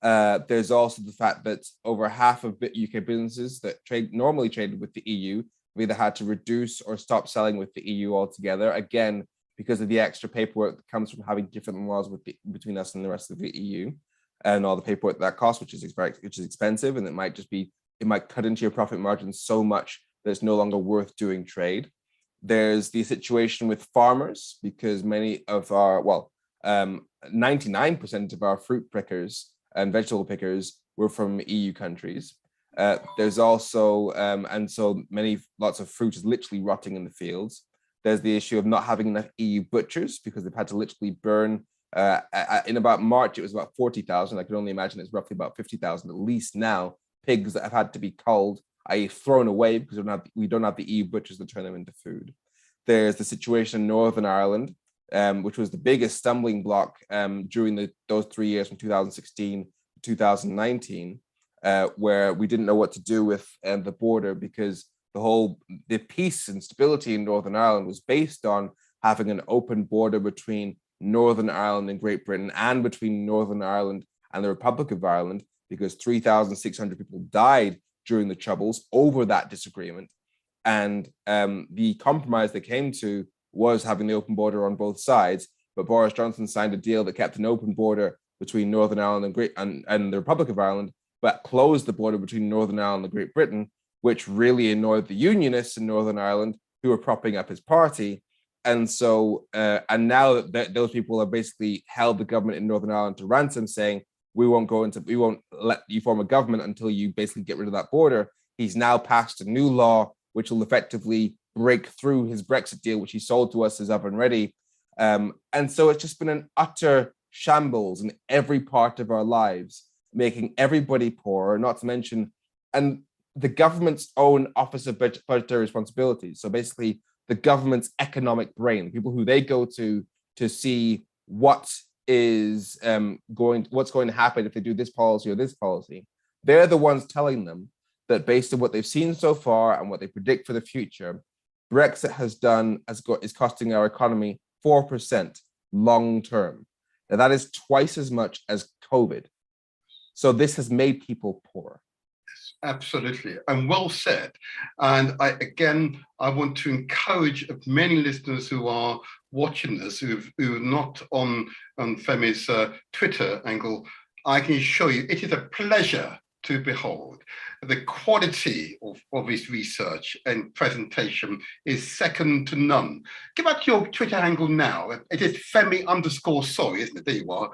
There's also the fact that over half of UK businesses that normally traded with the EU have either had to reduce or stop selling with the EU altogether. Again, because of the extra paperwork that comes from having different laws between us and the rest of the EU, and all the paperwork that costs, which is expensive, and it might cut into your profit margin so much that it's no longer worth doing trade. There's the situation with farmers, because many of our 99% of our fruit pickers and vegetable pickers were from EU countries. There's also, and so lots of fruit is literally rotting in the fields. There's the issue of not having enough EU butchers because they've had to literally burn. In about March, it was about 40,000. I can only imagine it's roughly about 50,000 at least now, pigs that have had to be culled, i.e. thrown away because we don't have the EU butchers to turn them into food. There's the situation in Northern Ireland, which was the biggest stumbling block during those 3 years from 2016 to 2019, where we didn't know what to do with the border because the peace and stability in Northern Ireland was based on having an open border between Northern Ireland and Great Britain and between Northern Ireland and the Republic of Ireland, because 3,600 people died during the Troubles over that disagreement. And the compromise they came to was having the open border on both sides, but Boris Johnson signed a deal that kept an open border between Northern Ireland and the Republic of Ireland, but closed the border between Northern Ireland and Great Britain, which really annoyed the Unionists in Northern Ireland who were propping up his party. And so, and now that those people have basically held the government in Northern Ireland to ransom, saying, we won't let you form a government until you basically get rid of that border. He's now passed a new law, which will effectively break through his Brexit deal, which he sold to us as oven ready. And so it's just been an utter shambles in every part of our lives, making everybody poorer, not to mention, and the government's own Office of Budgetary Responsibilities. So basically, the government's economic brain, people who they go to see what's going to happen if they do this policy or this policy. They're the ones telling them that based on what they've seen so far and what they predict for the future, Brexit is costing our economy 4% long term. Now that is twice as much as COVID. So this has made people poor. Absolutely, and well said. And I want to encourage many listeners who are watching this, who are not on Femi's Twitter angle. I can assure you, it is a pleasure to behold. The quality of his research and presentation is second to none. Give out your Twitter handle now. It is Femi_soy, isn't it? There you are.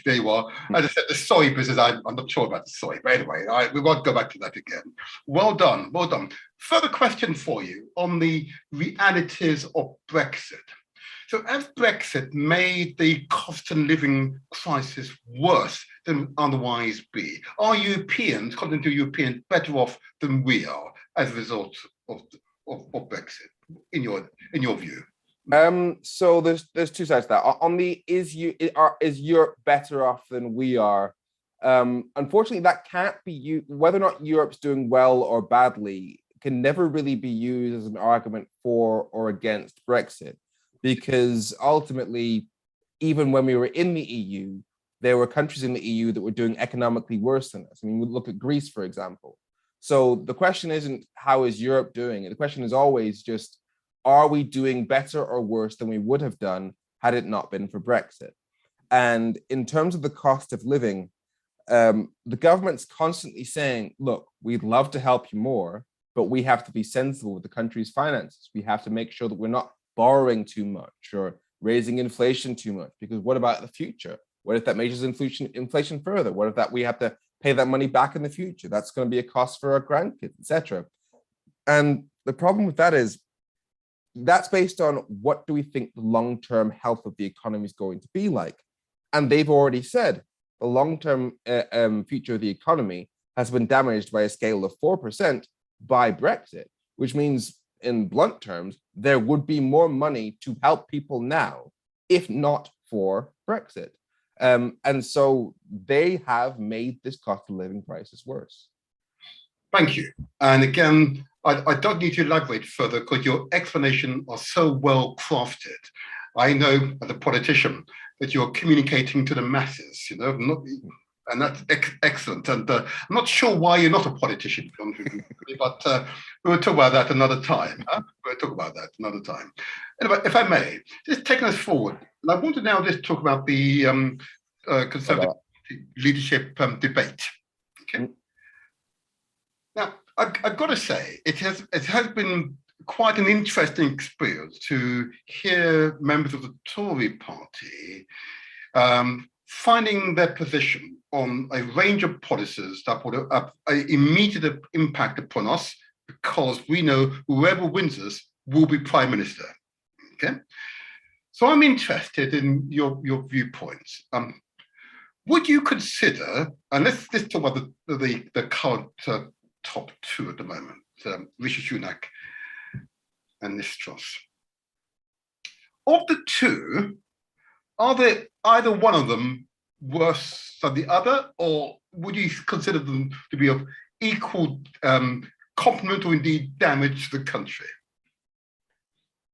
There you are. As I said, the soy business, I'm not sure about the soy, but anyway, we won't go back to that again. Well done, well done. Further question for you on the realities of Brexit. So as Brexit made the cost of living crisis worse than otherwise be, are Europeans, continental Europeans, better off than we are as a result of Brexit, in your view? So there's two sides to that. On the is Europe better off than we are? Unfortunately, that can't be used. Whether or not Europe's doing well or badly can never really be used as an argument for or against Brexit. Because ultimately, even when we were in the EU, there were countries in the EU that were doing economically worse than us. I mean, we look at Greece, for example. So the question isn't how is Europe doing? The question is always just, are we doing better or worse than we would have done had it not been for Brexit? And in terms of the cost of living, the government's constantly saying, look, we'd love to help you more, but we have to be sensible with the country's finances. We have to make sure that we're not borrowing too much or raising inflation too much, because what about the future? What if that measures inflation further? What if that we have to pay that money back in the future? That's going to be a cost for our grandkids, etc. And the problem with that is that's based on what do we think the long-term health of the economy is going to be like. And they've already said the long-term future of the economy has been damaged by a scale of 4% by Brexit, which means in blunt terms, there would be more money to help people now, if not for Brexit. And so they have made this cost of living crisis worse. Thank you. And again, I don't need to elaborate further because your explanations are so well crafted. I know as a politician that you're communicating to the masses, and that's excellent. And I'm not sure why you're not a politician, but we'll talk about that another time. We'll talk about that another time. Anyway, if I may, just taking us forward, and I want to now just talk about the Conservative leadership debate. Okay. Now, I've got to say, it has been quite an interesting experience to hear members of the Tory party finding their position on a range of policies that would have an immediate impact upon us, because we know whoever wins us will be Prime Minister. Okay, so I'm interested in your viewpoints. Would you consider, and let's talk about the current top two at the moment, Rishi Sunak and Liz Truss. Of the two, are there either one of them worse than the other, or would you consider them to be of equal complement or indeed damage to the country?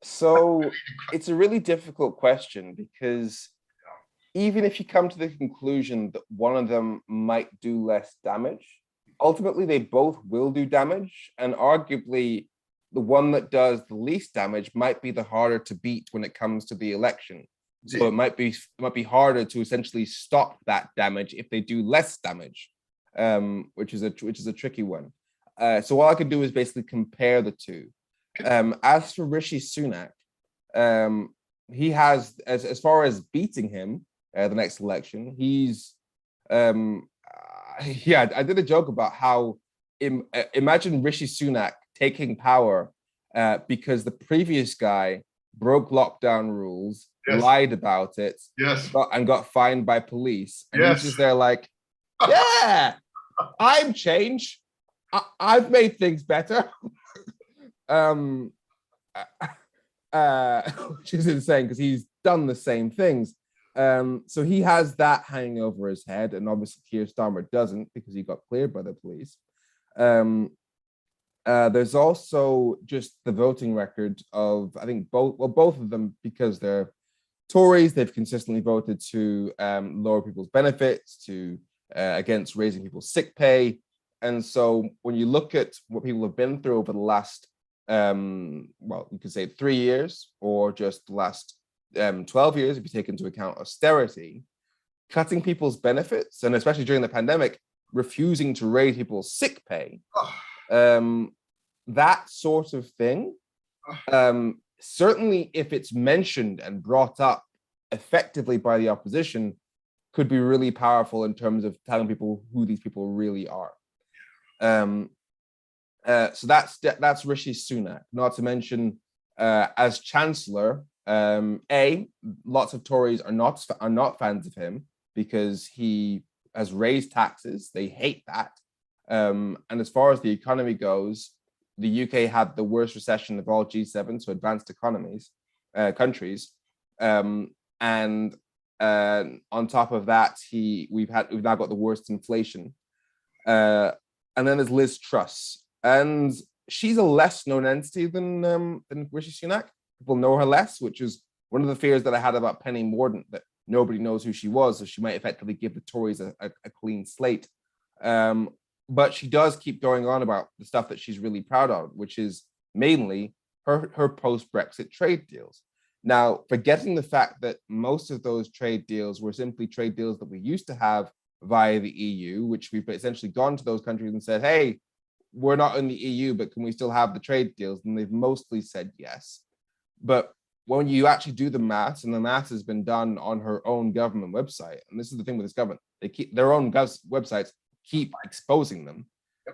So it's a really difficult question, because even if you come to the conclusion that one of them might do less damage, ultimately they both will do damage, and arguably the one that does the least damage might be the harder to beat when it comes to the election. So it might be harder to essentially stop that damage if they do less damage, which is a tricky one. So all I could do is basically compare the two. As for Rishi Sunak, he has, as far as beating him the next election, he's I did a joke about how imagine Rishi Sunak taking power because the previous guy broke lockdown rules, yes, lied about it, yes, and got fined by police. And yes, he's just there like, yeah, I'm change. I've made things better. Which is insane because he's done the same things. So he has that hanging over his head, and obviously Keir Starmer doesn't because he got cleared by the police. There's also just the voting record of, I think both of them, because they're Tories, they've consistently voted to lower people's benefits, to against raising people's sick pay. And so when you look at what people have been through over the last, well, you could say 3 years, or just the last 12 years, if you take into account austerity, cutting people's benefits, and especially during the pandemic, refusing to raise people's sick pay, that sort of thing, certainly if it's mentioned and brought up effectively by the opposition, could be really powerful in terms of telling people who these people really are. So that's Rishi Sunak. Not to mention, as Chancellor, lots of Tories are not fans of him because he has raised taxes. They hate that. And as far as the economy goes, the UK had the worst recession of all G7, so advanced countries. And on top of that, we've now got the worst inflation. And then there's Liz Truss, and she's a less known entity than Rishi Sunak. People know her less, which is one of the fears that I had about Penny Mordaunt, that nobody knows who she was, so she might effectively give the Tories a clean slate. But she does keep going on about the stuff that she's really proud of, which is mainly her post-Brexit trade deals. Now, forgetting the fact that most of those trade deals were simply trade deals that we used to have via the EU, which we've essentially gone to those countries and said, hey, we're not in the EU, but can we still have the trade deals? And they've mostly said yes. But when you actually do the maths, and the maths has been done on her own government website, and this is the thing with this government, they keep their own websites keep exposing them.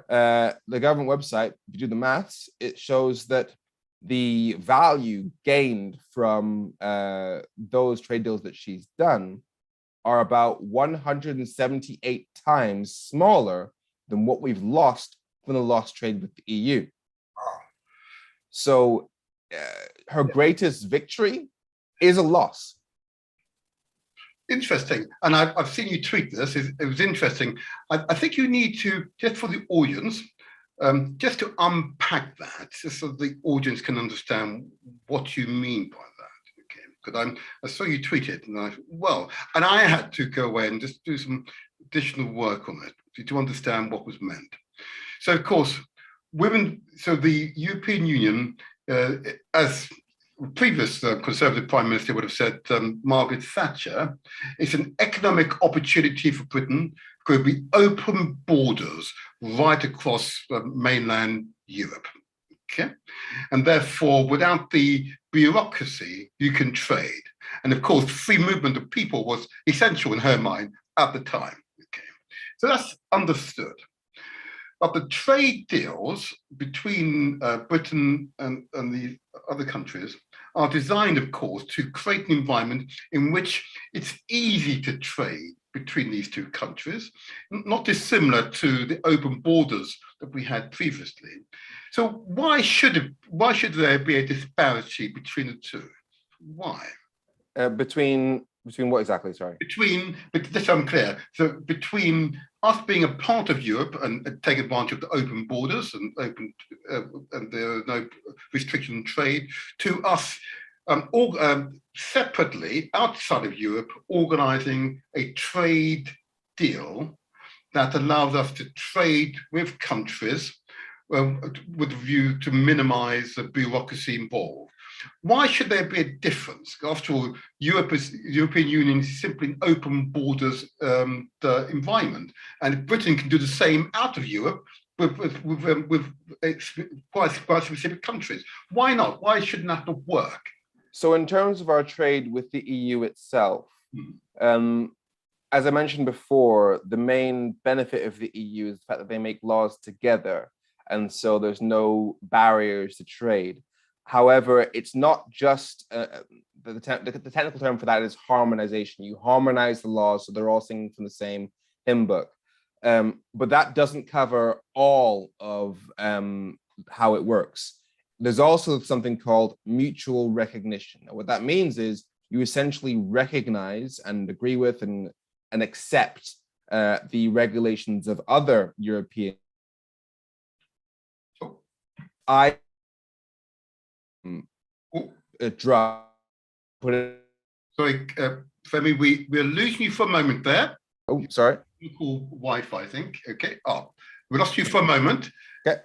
The government website, if you do the maths, it shows that the value gained from those trade deals that she's done are about 178 times smaller than what we've lost from the lost trade with the EU. So her greatest victory is a loss. Interesting. And I've seen you tweet this. It was interesting. I think you need to, just for the audience, just to unpack that, just so the audience can understand what you mean by that. Okay, because I saw you tweet it, and I had to go away and just do some additional work on it to understand what was meant. So, of course, the European Union, as previous Conservative Prime Minister would have said, Margaret Thatcher, it's an economic opportunity for Britain. Could be open borders right across mainland Europe. Okay, and therefore, without the bureaucracy, you can trade. And of course, free movement of people was essential in her mind at the time. Okay, so that's understood. But the trade deals between Britain and the other countries are designed, of course, to create an environment in which it's easy to trade between these two countries, not dissimilar to the open borders that we had previously. So why should there be a disparity between the two? Why? Between what exactly? Sorry. Just so I'm clear. So between us being a part of Europe and take advantage of the open borders and there are no restriction on trade, to us separately outside of Europe organising a trade deal that allows us to trade with countries with a view to minimise the bureaucracy involved. Why should there be a difference? After all, the European Union is simply an open borders environment, and Britain can do the same out of Europe with quite specific countries. Why not? Why shouldn't that work? So in terms of our trade with the EU itself, as I mentioned before, the main benefit of the EU is the fact that they make laws together, and so there's no barriers to trade. However, it's not just the technical term for that is harmonization. You harmonize the laws so they're all singing from the same hymn book. But that doesn't cover all of how it works. There's also something called mutual recognition. Now, what that means is you essentially recognize and agree with and accept the regulations of other European. A drug. Sorry, Femi, we're losing you for a moment there. Oh, sorry. You call Wi-Fi, I think. Okay. Oh, we lost you for a moment. Okay.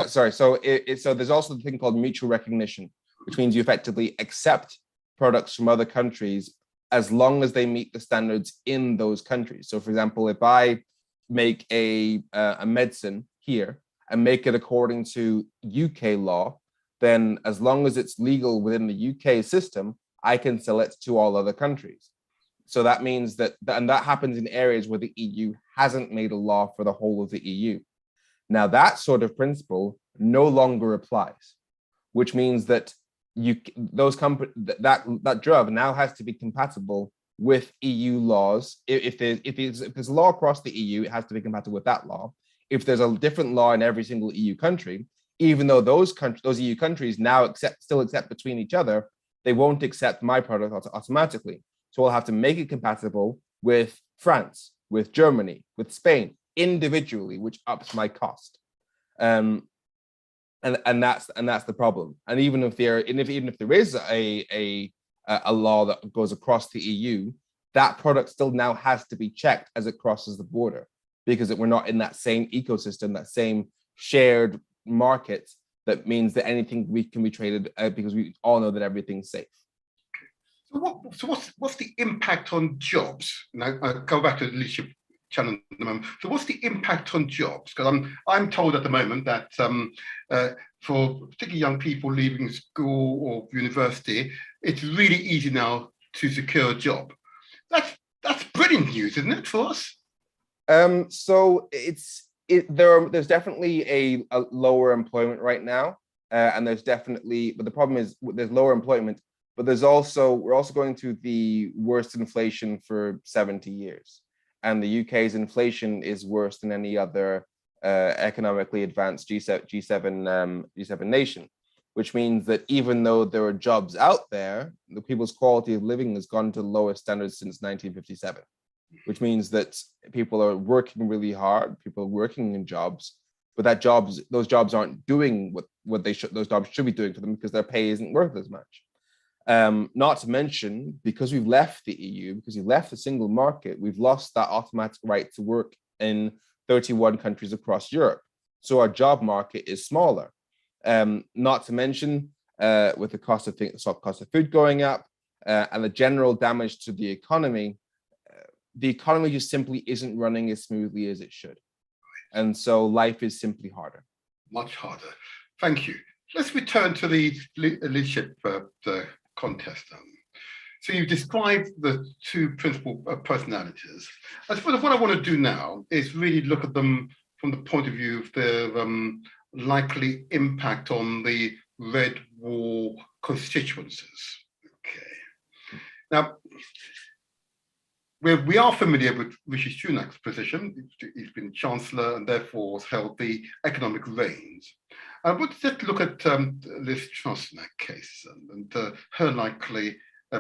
Sorry. So so there's also the thing called mutual recognition, which means you effectively accept products from other countries as long as they meet the standards in those countries. So, for example, if I make a medicine here and make it according to UK law, then as long as it's legal within the UK system, I can sell it to all other countries. So that means that, and that happens in areas where the EU hasn't made a law for the whole of the EU. Now that sort of principle no longer applies, which means that that drug now has to be compatible with EU laws. If there's a law across the EU, it has to be compatible with that law. If there's a different law in every single EU country, even though those EU countries now still accept between each other, they won't accept my product automatically. So I'll have to make it compatible with France, with Germany, with Spain individually, which ups my cost. And that's the problem. And even if there is a law that goes across the EU, that product still now has to be checked as it crosses the border, because we're not in that same ecosystem, that same shared market. That means that anything can be traded because we all know that everything's safe. So what's the impact on jobs? Now I'll go back to the leadership channel in a moment. So what's the impact on jobs? Because I'm told at the moment that for particularly young people leaving school or university, it's really easy now to secure a job. That's brilliant news, isn't it, for us? So there's definitely a lower employment right now, and but the problem is there's lower employment. But we're also going through the worst inflation for 70 years. And the UK's inflation is worse than any other economically advanced G7 nation, which means that even though there are jobs out there, the people's quality of living has gone to the lowest standards since 1957, which means that people are working really hard, people are working in jobs, but those jobs aren't doing what those jobs should be doing for them because their pay isn't worth as much. Not to mention, because we've left the EU, because we've left the single market, we've lost that automatic right to work in 31 countries across Europe. So our job market is smaller. Not to mention, with the cost of food going up and the general damage to the economy just simply isn't running as smoothly as it should. And so life is simply harder. Much harder. Thank you. Let's return to the leadership contest. So you've described the two principal personalities. I suppose what I want to do now is really look at them from the point of view of their likely impact on the Red Wall constituencies. Okay. Now, we are familiar with Rishi Sunak's position. He's been Chancellor and therefore has held the economic reins. Let's look at Liz Truss in that case and her likely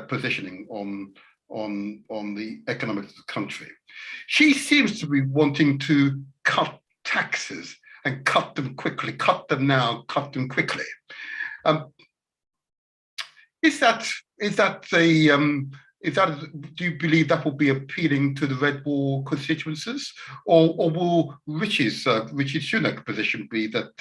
positioning on the economics of the country. She seems to be wanting to cut taxes and cut them quickly, cut them now, cut them quickly. Do you believe that will be appealing to the Red Wall constituencies, or will Rishi Sunak's position be that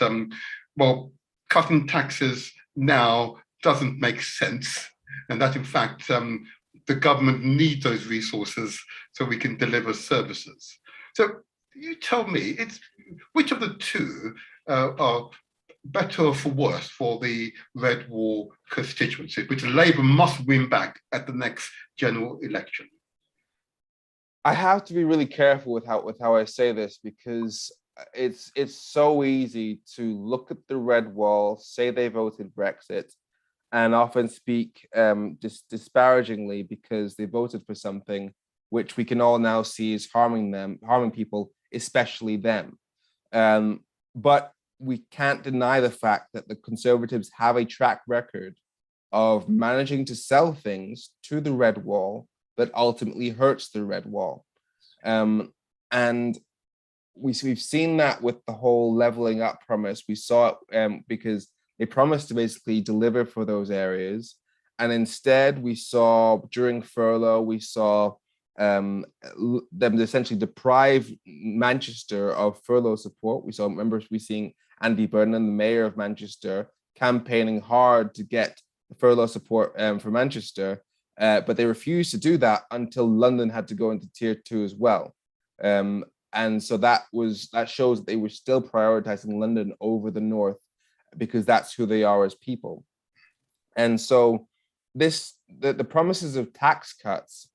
cutting taxes now doesn't make sense, and that in fact the government needs those resources so we can deliver services? So you tell me, which of the two are better or for worse for the Red Wall constituency, which Labour must win back at the next general election? I have to be really careful with how I say this, because it's so easy to look at the Red Wall, say they voted Brexit, and often speak disparagingly because they voted for something which we can all now see is harming people, especially them. But we can't deny the fact that the Conservatives have a track record of managing to sell things to the Red Wall that ultimately hurts the Red Wall. And we've seen that with the whole levelling up promise. We saw it because they promised to basically deliver for those areas. And instead we saw during furlough, we saw them essentially deprive Manchester of furlough support. We seeing Andy Burnham, the mayor of Manchester, campaigning hard to get furlough support for Manchester, but they refused to do that until London had to go into tier 2 as well. And so that shows that they were still prioritizing London over the North because that's who they are as people. And so the promises of tax cuts,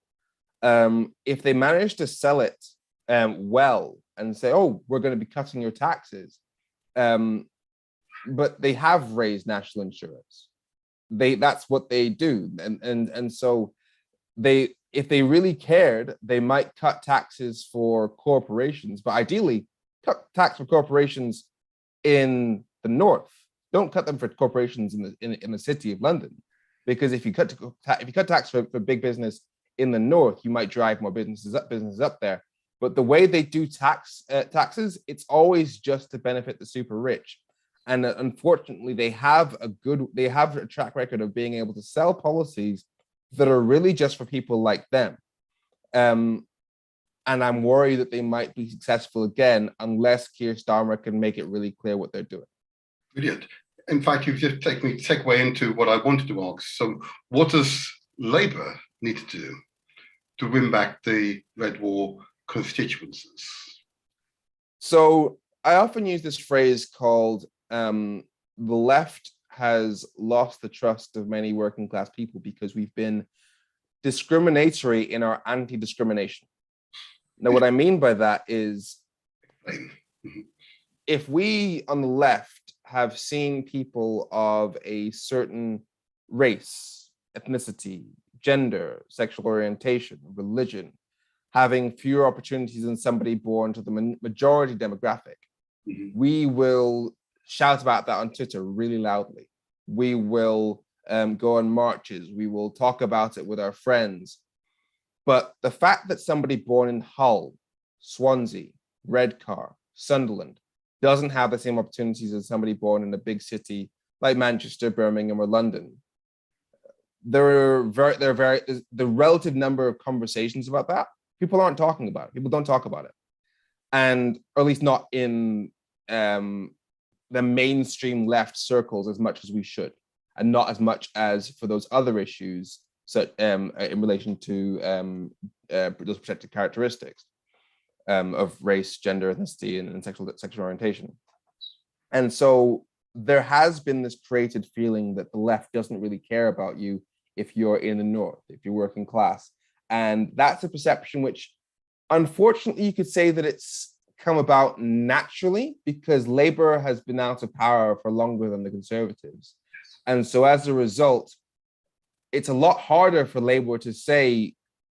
if they manage to sell it well and say, oh, we're going to be cutting your taxes, but they have raised national insurance. That's what they do. And so if they really cared, they might cut taxes for corporations, but ideally cut tax for corporations in the North. Don't cut them for corporations in the city of London, because if you cut tax for big business in the North, you might drive more businesses up there. But the way they do taxes, it's always just to benefit the super rich. And unfortunately, they have a track record of being able to sell policies that are really just for people like them. And I'm worried that they might be successful again unless Keir Starmer can make it really clear what they're doing. Brilliant. In fact, you've just taken me segue into what I wanted to ask. So what does Labour need to do to win back the Red Wall constituencies? So I often use this phrase called the left has lost the trust of many working class people because we've been discriminatory in our anti-discrimination. Now, what I mean by that is if we on the left have seen people of a certain race, ethnicity, gender, sexual orientation, religion, having fewer opportunities than somebody born to the majority demographic, we will shout about that on Twitter really loudly. We will go on marches. We will talk about it with our friends. But the fact that somebody born in Hull, Swansea, Redcar, Sunderland doesn't have the same opportunities as somebody born in a big city like Manchester, Birmingham, or London, the relative number of conversations about that, people aren't talking about it. People don't talk about it. And, or at least not in the mainstream left circles as much as we should, and not as much as for those other issues in relation to those protected characteristics of race, gender, ethnicity, and sexual orientation. And so there has been this created feeling that the left doesn't really care about you if you're in the North, if you're working class. And that's a perception which, unfortunately, you could say that it's come about naturally because Labour has been out of power for longer than the Conservatives. And so as a result, it's a lot harder for Labour to say,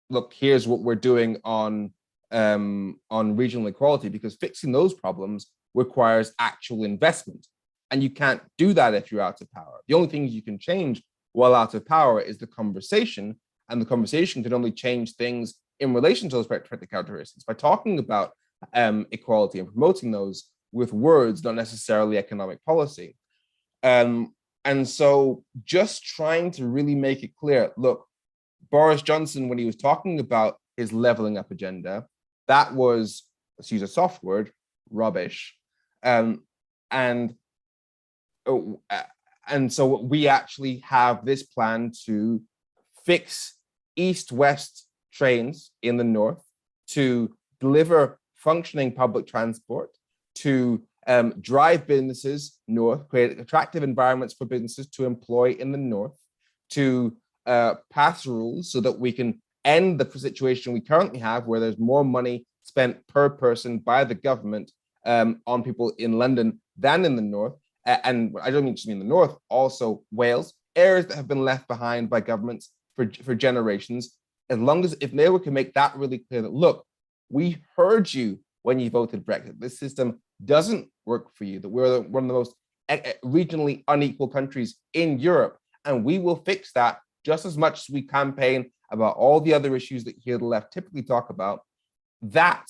look, here's what we're doing on regional equality, because fixing those problems requires actual investment. And you can't do that if you're out of power. The only things you can change while out of power is the conversation, and the conversation can only change things in relation to those protected characteristics by talking about equality and promoting those with words, not necessarily economic policy. And so just trying to really make it clear, look, Boris Johnson, when he was talking about his leveling up agenda, that was, let's use a soft word, rubbish. And so we actually have this plan to fix east-west trains in the North, to deliver functioning public transport, to drive businesses north, create attractive environments for businesses to employ in the North, to pass rules so that we can end the situation we currently have where there's more money spent per person by the government on people in London than in the North. And I don't mean just in the North, also Wales, areas that have been left behind by governments for generations. As long as, if Labour can make that really clear that, look, we heard you when you voted Brexit. This system doesn't work for you, that we're one of the most regionally unequal countries in Europe, and we will fix that just as much as we campaign about all the other issues that here the left typically talk about. That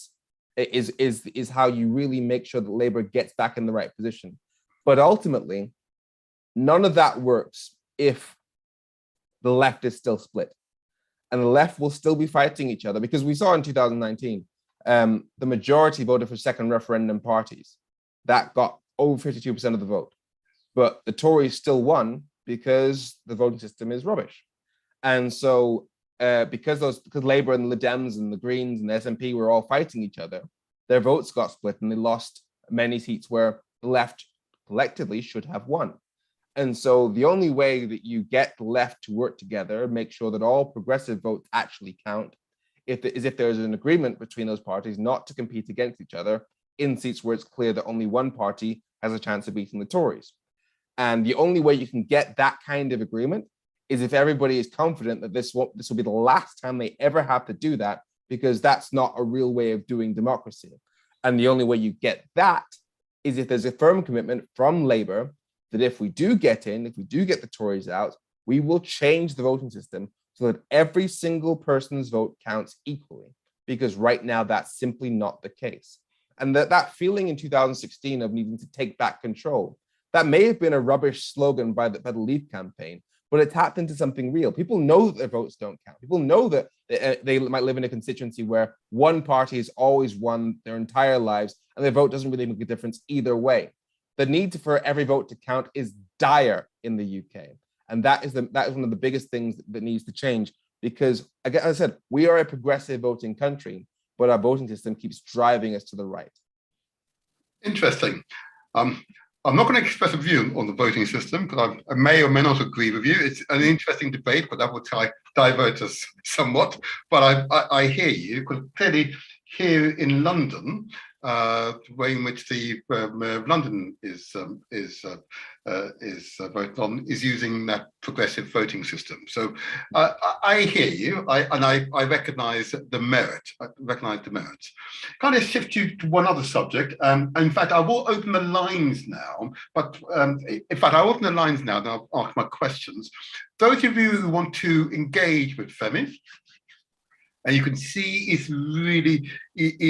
is how you really make sure that Labour gets back in the right position. But ultimately, none of that works if the left is still split. And the left will still be fighting each other, because we saw in 2019, the majority voted for second referendum parties. That got over 52% of the vote. But the Tories still won because the voting system is rubbish. And so because Labour and the Lib Dems and the Greens and the SNP were all fighting each other, their votes got split and they lost many seats where the left collectively should have won. And so the only way that you get the left to work together, make sure that all progressive votes actually count, is if there's an agreement between those parties not to compete against each other in seats where it's clear that only one party has a chance of beating the Tories. And the only way you can get that kind of agreement is if everybody is confident that this will be the last time they ever have to do that, because that's not a real way of doing democracy. And the only way you get that is if there's a firm commitment from Labour that if we do get the Tories out, we will change the voting system so that every single person's vote counts equally, because right now that's simply not the case. And that feeling in 2016 of needing to take back control, that may have been a rubbish slogan by the Leave campaign, but it tapped into something real. People know that their votes don't count. People know that they might live in a constituency where one party has always won their entire lives and their vote doesn't really make a difference either way. The need for every vote to count is dire in the UK. And that is one of the biggest things that needs to change, because, again, as I said, we are a progressive voting country, but our voting system keeps driving us to the right. Interesting. I'm not going to express a view on the voting system because I may or may not agree with you. It's an interesting debate, but that will divert us somewhat. But I hear you, because clearly here in London, the way in which the Mayor of London is voted on is using that progressive voting system. So I hear you, and I recognise the merit. I recognise the merits. Kind of shift you to one other subject. In fact, I will open the lines now. But in fact, I'll open the lines now, and I'll ask my questions. Those of you who want to engage with Femi, and you can see he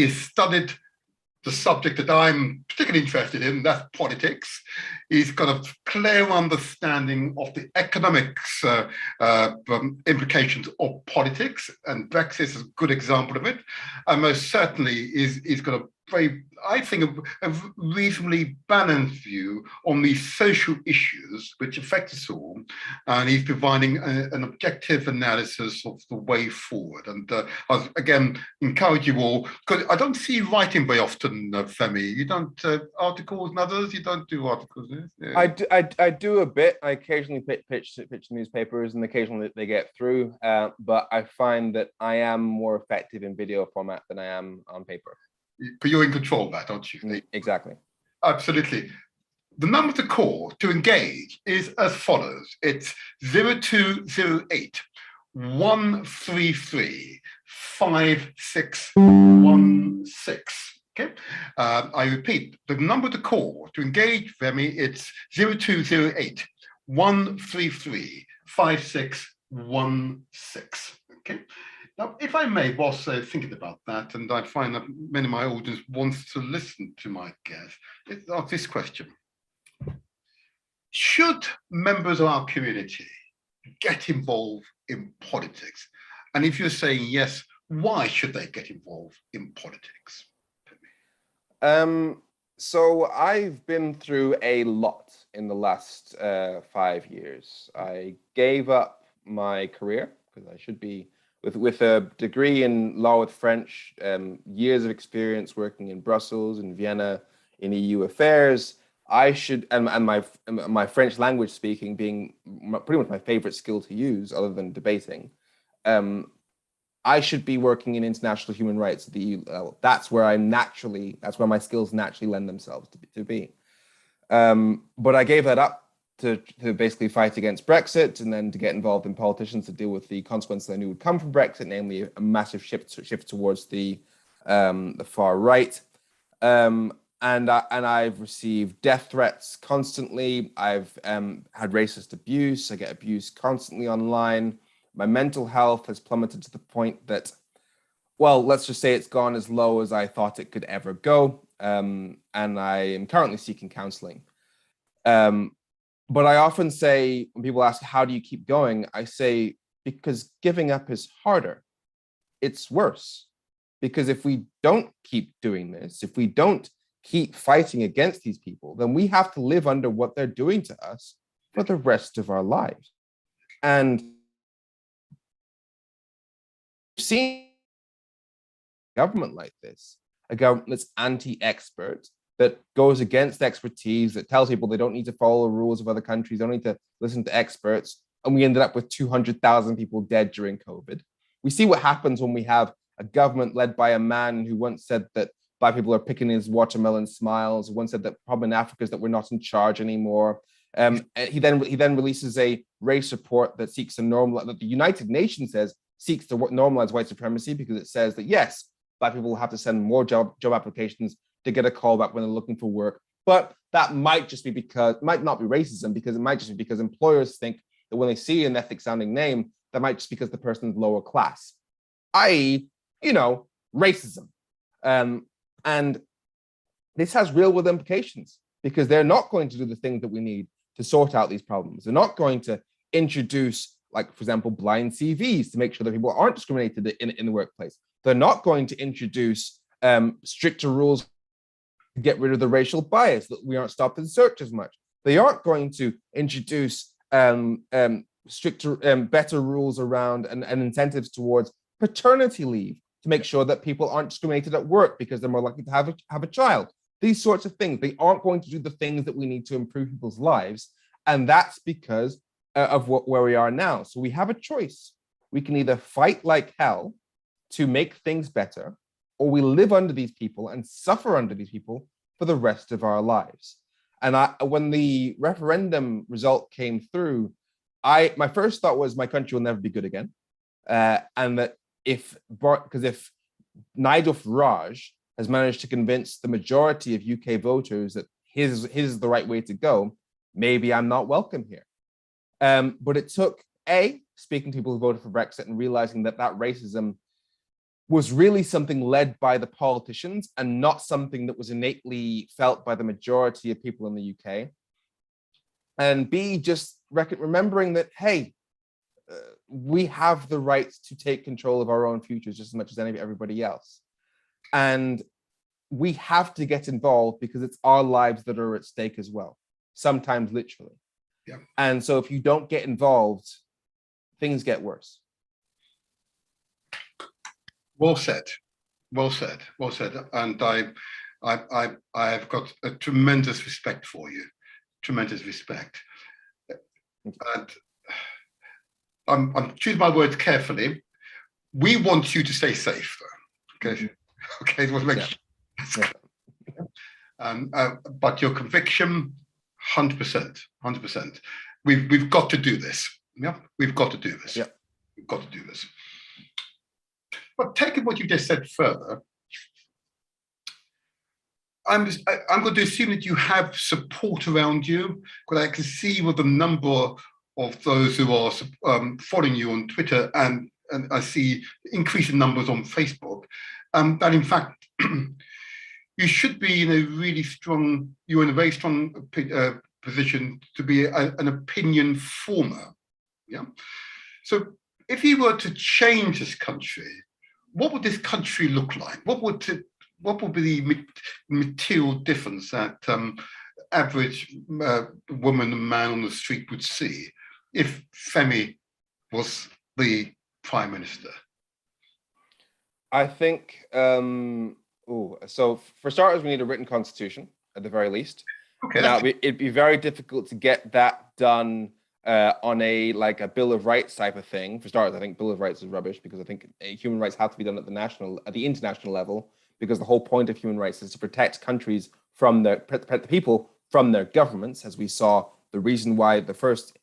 has studied the subject that I'm particularly interested in, that's politics. He's got a clear understanding of the economics implications of politics, and Brexit is a good example of it. And most certainly he's got a very, I think, a reasonably balanced view on these social issues which affect us all, and he's providing an objective analysis of the way forward. And I again encourage you all, because I don't see you writing very often, Femi. You don't articles and others. You don't do articles. Yeah. I do a bit. I occasionally pitch newspapers, and occasionally they get through. But I find that I am more effective in video format than I am on paper. But you're in control of that, aren't you? Exactly. Absolutely. The number to call to engage is as follows. It's 0208 133 5616. Okay. I repeat, the number to call to engage, Femi, it's 0208 133 5616. Okay. Now, if I may, whilst thinking about that, and I find that many of my audience wants to listen to my guest, let's ask this question. Should members of our community get involved in politics? And if you're saying yes, why should they get involved in politics? So I've been through a lot in the last 5 years. I gave up my career because I should be with a degree in law with French, years of experience working in Brussels, in Vienna, in EU affairs. I should, and my French language speaking being pretty much my favorite skill to use other than debating. I should be working in international human rights at the EU level. That's where that's where my skills naturally lend themselves to be. But I gave that up to basically fight against Brexit, and then to get involved in politicians to deal with the consequences I knew would come from Brexit, namely a massive shift towards the far right. And I've received death threats constantly. I've had racist abuse. I get abuse constantly online. My mental health has plummeted to the point that, well, let's just say it's gone as low as I thought it could ever go. And I am currently seeking counseling. But I often say, when people ask, how do you keep going? I say, because giving up is harder. It's worse. Because if we don't keep doing this, if we don't keep fighting against these people, then we have to live under what they're doing to us for the rest of our lives. And seeing government like this, a government that's anti-expert, that goes against expertise, that tells people they don't need to follow the rules of other countries, don't need to listen to experts. And we ended up with 200,000 people dead during COVID. We see what happens when we have a government led by a man who once said that Black people are picking his watermelon smiles, who once said that the problem in Africa is that we're not in charge anymore. He then releases a race report that seeks to normalize, that the United Nations says seeks to normalize white supremacy, because it says that, yes, Black people will have to send more job applications to get a call back when they're looking for work. But that might just be because, might not be racism, because it might just be because employers think that when they see an ethnic sounding name, that might just be because the person's lower class, i.e., racism. And this has real world implications, because they're not going to do the things that we need to sort out these problems. They're not going to introduce, like, for example, blind CVs to make sure that people aren't discriminated in the workplace. They're not going to introduce stricter rules to get rid of the racial bias, that we aren't stopped in search as much. They aren't going to introduce stricter, better rules around and incentives towards paternity leave to make sure that people aren't discriminated at work because they're more likely to have a child. These sorts of things. They aren't going to do the things that we need to improve people's lives. And that's because of where we are now. So we have a choice. We can either fight like hell to make things better, or we live under these people and suffer under these people for the rest of our lives. And when the referendum result came through, my first thought was my country will never be good again. And that if Nigel Farage has managed to convince the majority of UK voters that his is the right way to go, maybe I'm not welcome here. But it took speaking to people who voted for Brexit and realizing that racism was really something led by the politicians and not something that was innately felt by the majority of people in the UK. And B, just remembering that, hey, we have the right to take control of our own futures just as much as everybody else. And we have to get involved because it's our lives that are at stake as well, sometimes literally. Yeah. And so if you don't get involved, things get worse. Well said, well said, well said. And I've got a tremendous respect for you, tremendous respect. And I'm choosing my words carefully. We want you to stay safe, though. Okay, okay. But your conviction, 100%, 100%. We've got to do this. Yeah, we've got to do this. Yeah, we've got to do this. But taking what you just said further, I'm going to assume that you have support around you, because I can see with the number of those who are following you on Twitter, and I see increasing numbers on Facebook, that in fact, you should be in a really strong, you're in a very strong position to be an opinion former. Yeah. So if you were to change this country, what would this country look like? What would be the material difference that average woman and man on the street would see if Femi was the Prime Minister? I think, so for starters, we need a written constitution at the very least. Okay. Now, it'd be very difficult to get that done on a Bill of Rights type of thing. For starters, I think Bill of Rights is rubbish, because I think human rights have to be done at the international level, because the whole point of human rights is to protect countries from protect the people from their governments. As we saw, the reason why the first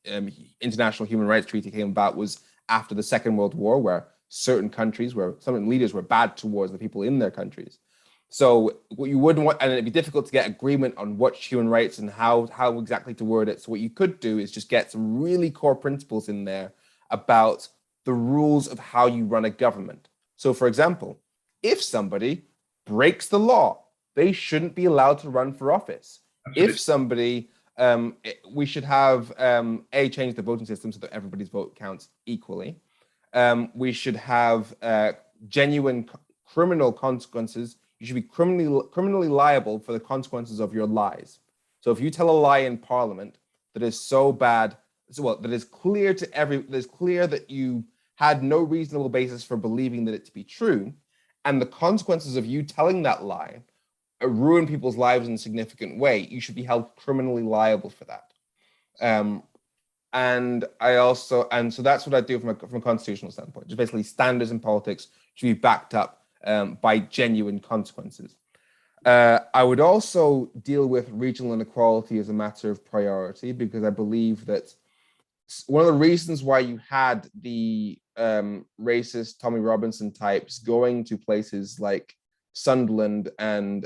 international human rights treaty came about was after the Second World War, where certain countries, where some leaders were bad towards the people in their countries. So what you wouldn't want, and it'd be difficult to get agreement on what human rights and how exactly to word it. So what you could do is just get some really core principles in there about the rules of how you run a government. So for example, if somebody breaks the law, they shouldn't be allowed to run for office. Absolutely. If somebody, we should have change the voting system so that everybody's vote counts equally. We should have genuine criminal consequences. You should be criminally liable for the consequences of your lies. So if you tell a lie in Parliament that is so bad, that is clear to that is clear that you had no reasonable basis for believing that it to be true, and the consequences of you telling that lie ruin people's lives in a significant way, you should be held criminally liable for that. And so that's what I do from a constitutional standpoint. Just basically, standards in politics should be backed up by genuine consequences. I would also deal with regional inequality as a matter of priority, because I believe that one of the reasons why you had the racist Tommy Robinson types going to places like Sunderland and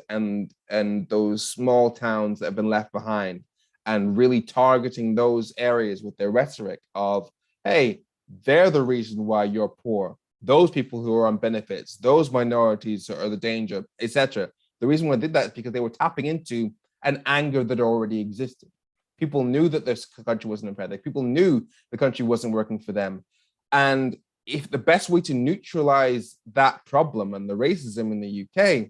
those small towns that have been left behind, and really targeting those areas with their rhetoric of, hey, they're the reason why you're poor. Those people who are on benefits, those minorities are the danger, etc. The reason why I did that is because they were tapping into an anger that already existed. People knew that this country wasn't fair. People knew the country wasn't working for them. And if the best way to neutralize that problem and the racism in the UK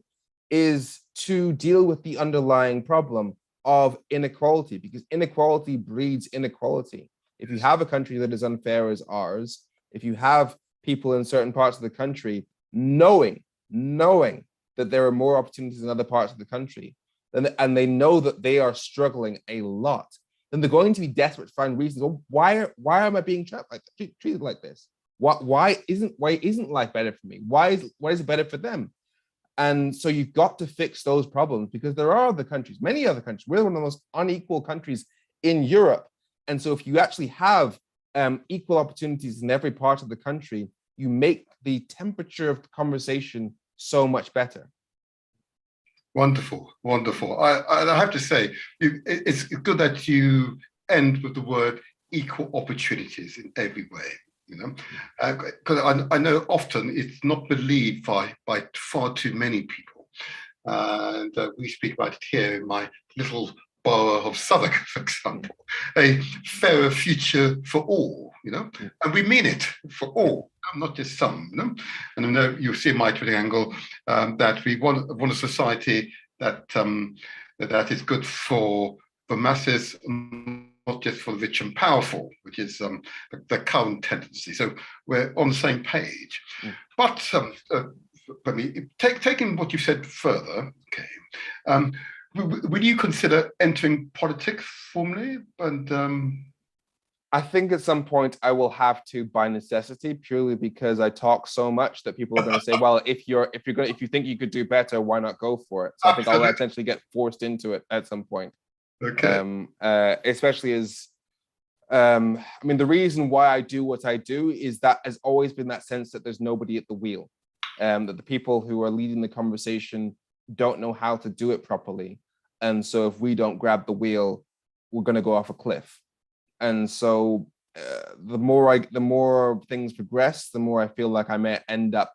is to deal with the underlying problem of inequality, because inequality breeds inequality. If you have a country that is unfair as ours, if you have people in certain parts of the country knowing that there are more opportunities in other parts of the country, and they know that they are struggling a lot, then they're going to be desperate to find reasons. Oh, why am I being treated like this? Why isn't life better for me? Why is it better for them? And so you've got to fix those problems, because there are other countries, many other countries. We're one of the most unequal countries in Europe. And so if you actually have equal opportunities in every part of the country, you make the temperature of the conversation so much better. Wonderful, wonderful. I have to say, it's good that you end with the word equal opportunities in every way. You know, because I know often it's not believed by far too many people, and we speak about it here in my little borough of Southwark, for example, a fairer future for all. You know, and we mean it for all, not just some. You know, and I know you see my Twitter angle that we want a society that that is good for the masses, not just for the rich and powerful, which is the current tendency. So we're on the same page. But for me, taking what you said further, okay, would you consider entering politics formally? And I think at some point I will have to, by necessity, purely because I talk so much that people are going to say, well, if you think you could do better, why not go for it? So I think I'll essentially get forced into it at some point. Okay. Especially as, I mean, the reason why I do what I do is that has always been that sense that there's nobody at the wheel, that the people who are leading the conversation don't know how to do it properly. And so if we don't grab the wheel, we're going to go off a cliff. And so the more things progress, the more I feel like I may end up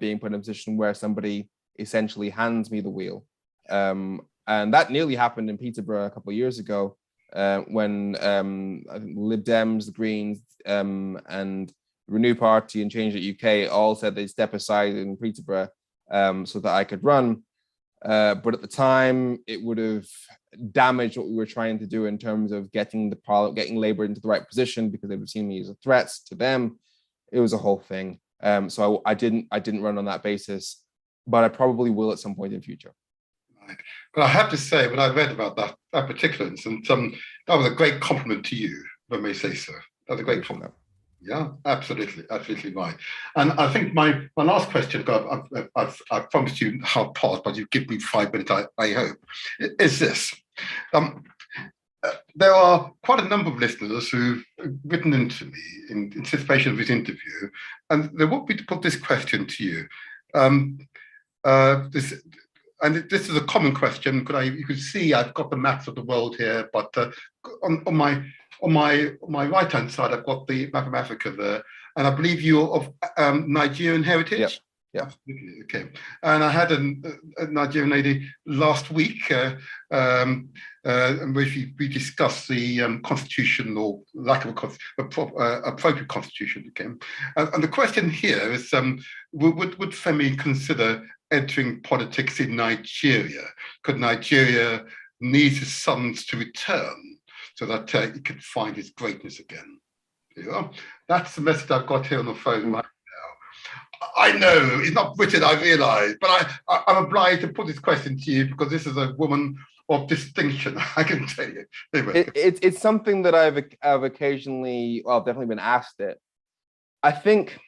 being put in a position where somebody essentially hands me the wheel. And that nearly happened in Peterborough a couple of years ago when I think Lib Dems, the Greens, and Renew Party and Change It UK all said they'd step aside in Peterborough so that I could run. But at the time, it would have damaged what we were trying to do in terms of getting Labour into the right position, because they would have seen me as a threat to them. It was a whole thing. So I didn't run on that basis, but I probably will at some point in future. Right. But I have to say, when I read about that particular instance, that was a great compliment to you, if I may say so. That was a great compliment. Yeah, absolutely right. And I think my last question, I've promised you half past, but you give me 5 minutes, I hope, is this. There are quite a number of listeners who've written into me in anticipation of this interview, and they want me to put this question to you. This is a common question. You can see I've got the maps of the world here, but on my right-hand side, I've got the map of Africa there, and I believe you're of Nigerian heritage. Yeah. Okay. And I had a Nigerian lady last week, in which we discussed the constitution, or lack of appropriate constitution. Okay. And the question here is: would Femi consider entering politics in Nigeria? Could Nigeria need his sons to return so that he can find his greatness again? You know? That's the message I've got here on the phone right now. I know it's not Britain, I realise, but I'm obliged to put this question to you because this is a woman of distinction. I can tell you. Anyway. It's something that I've occasionally, well, definitely been asked it. I think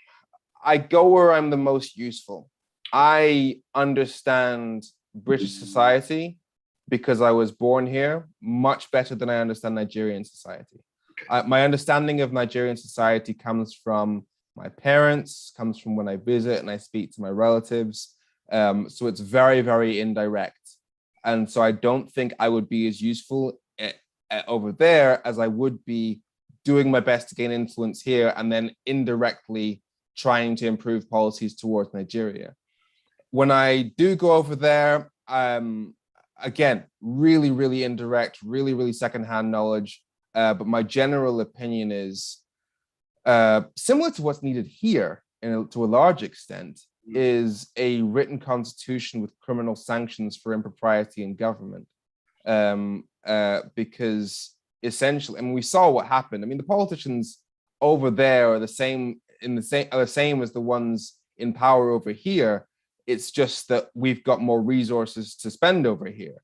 I go where I'm the most useful. I understand British society because I was born here much better than I understand Nigerian society. My understanding of Nigerian society comes from my parents, comes from when I visit and I speak to my relatives. So it's very, very indirect. And so I don't think I would be as useful over there as I would be doing my best to gain influence here and then indirectly trying to improve policies towards Nigeria. When I do go over there, again, really, really indirect, really, really secondhand knowledge. But my general opinion is similar to what's needed here to a large extent, is a written constitution with criminal sanctions for impropriety in government. Because essentially, I mean, we saw what happened. I mean, the politicians over there are the same as the ones in power over here. It's just that we've got more resources to spend over here.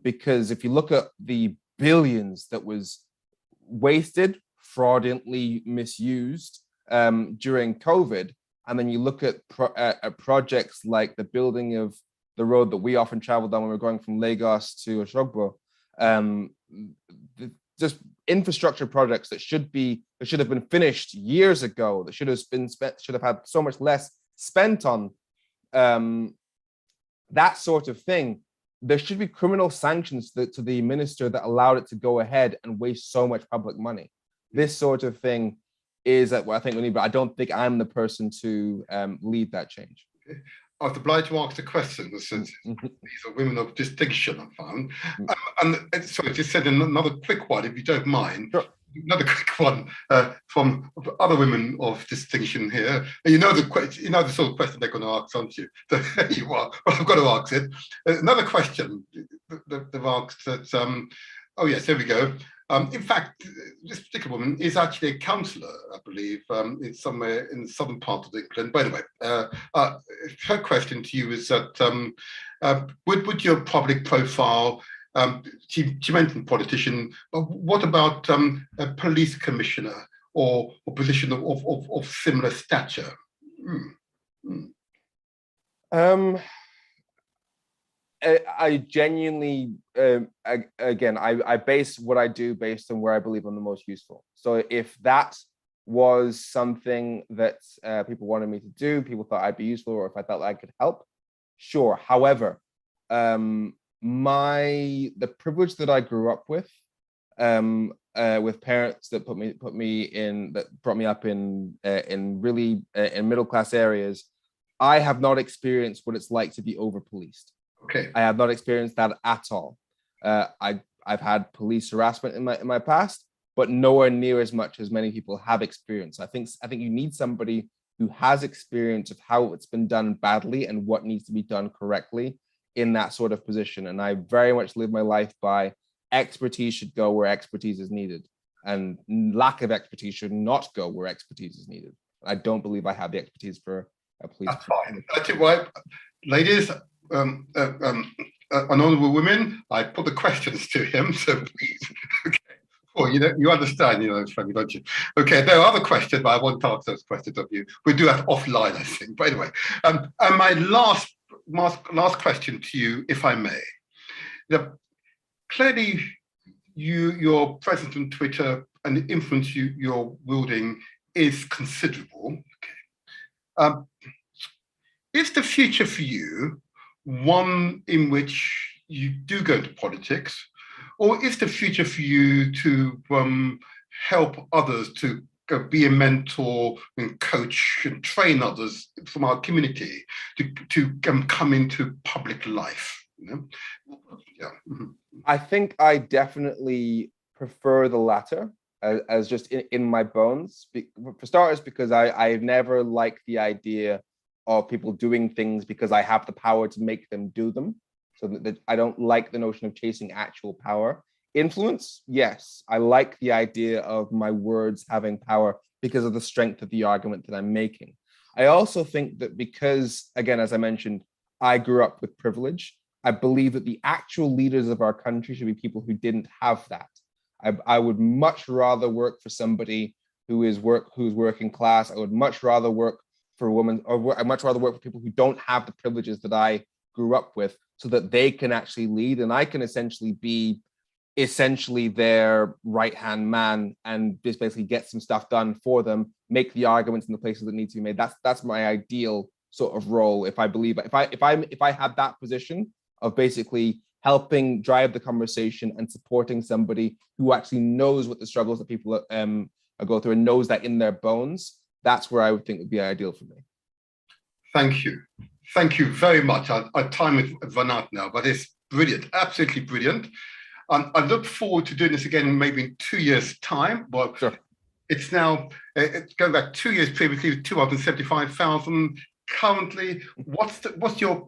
Because if you look at the billions that was wasted, fraudulently misused during COVID, and then you look at projects like the building of the road that we often travel down when we're going from Lagos to Osogbo, just infrastructure projects that should have been finished years ago, that should have had so much less spent on that sort of thing. There should be criminal sanctions to the minister that allowed it to go ahead and waste so much public money. This sort of thing is what I think we need, but I don't think I'm the person to lead that change. I was obliged to ask the question since these are women of distinction, I found. And sorry, just said another quick one, if you don't mind. Sure. Another quick one from other women of distinction here. You know the sort of question they're going to ask, aren't you? You are. Well, I've got to ask it. Another question they've asked that. Oh yes, there we go. In fact, this particular woman is actually a councillor, I believe, in somewhere in the southern part of England. But anyway, her question to you is that would your public profile, she mentioned politician, but what about a police commissioner or position of similar stature? I genuinely, again, I base what I do based on where I believe I'm the most useful. So if that was something that people wanted me to do, people thought I'd be useful, or if I felt I could help, sure. However, the privilege that I grew up with parents that brought me up in really in middle class areas, I have not experienced what it's like to be over policed. Okay. I have not experienced that at all. I've had police harassment in my past, but nowhere near as much as many people have experienced. I think you need somebody who has experience of how it's been done badly and what needs to be done correctly in that sort of position. And I very much live my life by expertise should go where expertise is needed, and lack of expertise should not go where expertise is needed. I don't believe I have the expertise for a police. That's fine. That's it, right, ladies. Honourable women, I put the questions to him, so please. Okay. Well, you understand, Femi, don't you? Okay, there are other questions, but I won't answer those questions of you. We do that offline, I think. But anyway, and my last question to you, if I may. Clearly, your presence on Twitter and the influence you're wielding is considerable. Okay. Is the future for you one in which you do go into politics, or is the future for you to help others to be a mentor and coach and train others from our community to come into public life? Yeah. Mm-hmm. I think I definitely prefer the latter as just in my bones. For starters, because I've never liked the idea of people doing things because I have the power to make them do them. So that I don't like the notion of chasing actual power. Influence, yes. I like the idea of my words having power because of the strength of the argument that I'm making. I also think that because, again, as I mentioned, I grew up with privilege, I believe that the actual leaders of our country should be people who didn't have that. I would much rather work for somebody who's working class. I would much rather work for a woman, or I'd much rather work for people who don't have the privileges that I grew up with, so that they can actually lead, and I can essentially be their right-hand man and just basically get some stuff done for them, make the arguments in the places that need to be made. That's my ideal sort of role. If I had that position of basically helping drive the conversation and supporting somebody who actually knows what the struggles that people go through and knows that in their bones, that's where I would think would be ideal for me. Thank you. Thank you very much. Our time is run out now, but it's brilliant, absolutely brilliant. I look forward to doing this again maybe in 2 years' time. But sure. It's now, it's going back 2 years previously, 275,000. Currently, what's your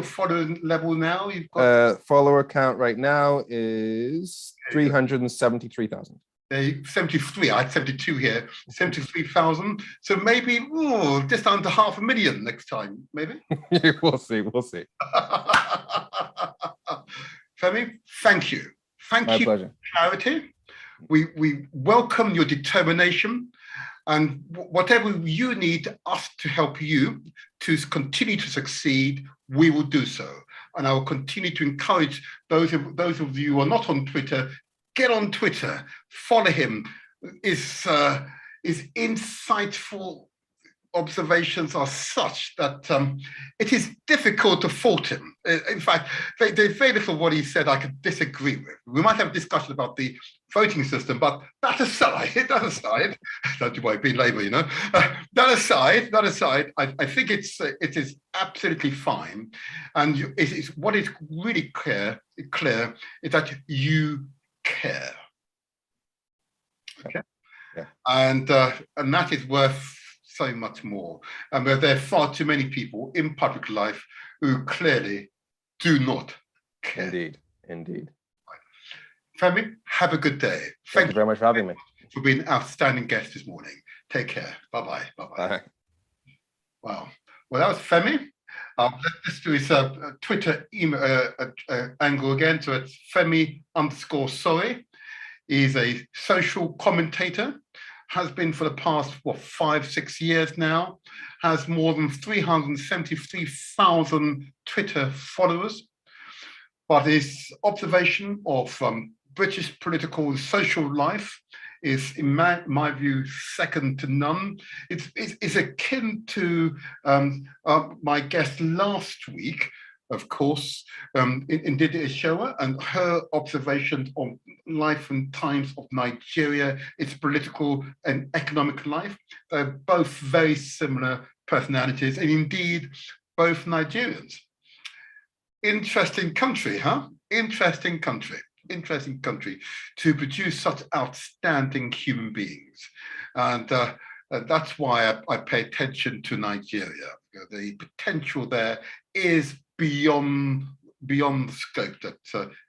following level now? You've got follower count right now is 373,000. 73. I had 72 here. 73,000. So maybe just under 500,000 next time. Maybe. We'll see. We'll see. Femi, thank you. Thank My you pleasure. For clarity. We welcome your determination, and whatever you need us to help you to continue to succeed, we will do so. And I will continue to encourage those of you who are not on Twitter, get on Twitter, follow him. His insightful observations are such that it is difficult to fault him. In fact, there's very little of what he said I could disagree with. We might have a discussion about the voting system, but that aside, don't you worry, being Labour, you know. That aside, I think it is absolutely fine, and what is really clear is that you care. Okay, yeah. And that is worth so much more. And there are far too many people in public life who clearly do not care. Indeed. Femi, have a good day. Thank you very much for having me. For being an outstanding guest this morning. Take care. Bye-bye. Bye. Wow. Well, that was Femi. Let's do his Twitter email, angle again. So it's Femi_sorry. He's a social commentator, has been for the past, 5-6 years now, has more than 373,000 Twitter followers. But his observation of British political and social life is, in my view, second to none. It's akin to my guest last week, of course, Ndidi Ishowa, and her observations on life and times of Nigeria, its political and economic life. They're both very similar personalities, and indeed, both Nigerians. Interesting country, huh? Interesting country to produce such outstanding human beings. And that's why I pay attention to Nigeria. The potential there is beyond the scope that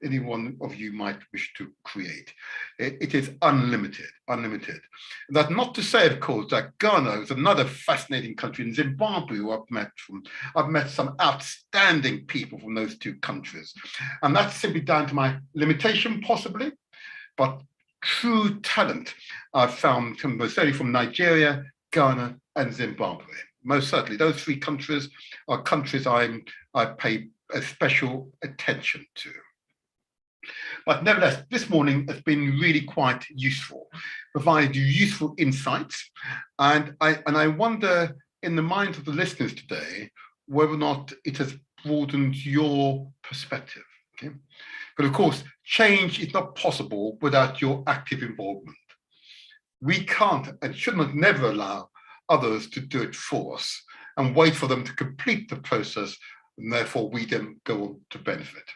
any one of you might wish to create. It is unlimited. That's not to say, of course, that Ghana is another fascinating country, and Zimbabwe, who I've met some outstanding people from those two countries. And that's simply down to my limitation, possibly, but true talent I've found certainly from Nigeria, Ghana, and Zimbabwe. Most certainly, those three countries are countries I pay a special attention to. But nevertheless, this morning has been really quite useful, provided you useful insights. And I wonder, in the minds of the listeners today, whether or not it has broadened your perspective. Okay? But of course, change is not possible without your active involvement. We can't and should not never allow others to do it for us and wait for them to complete the process, and therefore we then go on to benefit.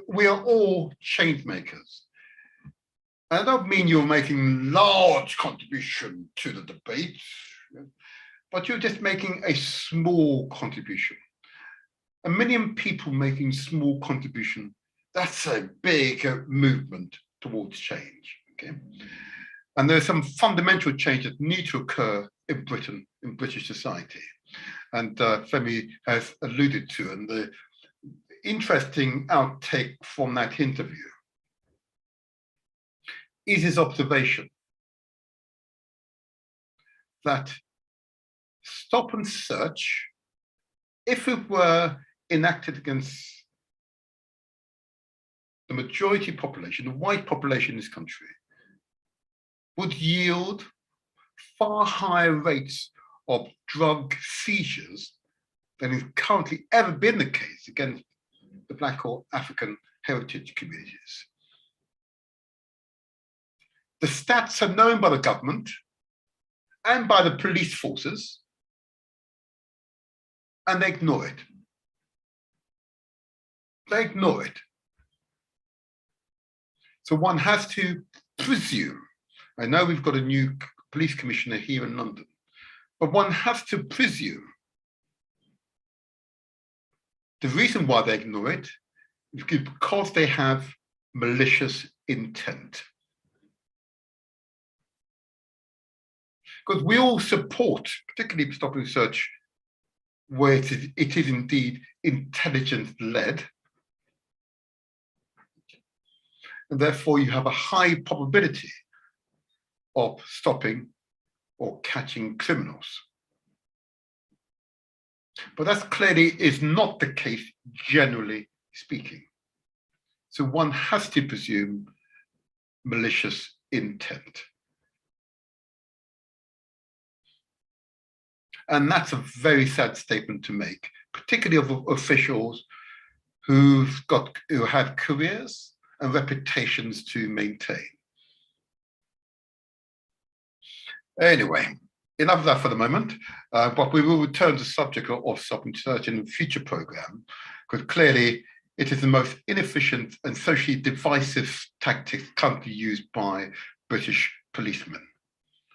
We are all change makers. And I don't mean you're making large contribution to the debate, but you're just making a small contribution. 1 million people making small contribution, that's a big movement towards change. Okay? And there's some fundamental changes that need to occur in Britain, in British society. And Femi has alluded to, and the interesting outtake from that interview is his observation that stop and search, if it were enacted against the majority population, the white population in this country, would yield far higher rates of drug seizures than has currently ever been the case against the Black or African heritage communities. The stats are known by the government and by the police forces, and they ignore it. They ignore it. So one has to presume, I know we've got a new police commissioner here in London, but one has to presume the reason why they ignore it is because they have malicious intent. Because we all support, particularly stop and search, where it is indeed intelligence-led. And therefore you have a high probability of stopping or catching criminals. But that clearly is not the case, generally speaking. So one has to presume malicious intent. And that's a very sad statement to make, particularly of officials who had careers and reputations to maintain. Anyway, enough of that for the moment, but we will return to the subject of stop and search in a future programme, because clearly it is the most inefficient and socially divisive tactic currently used by British policemen.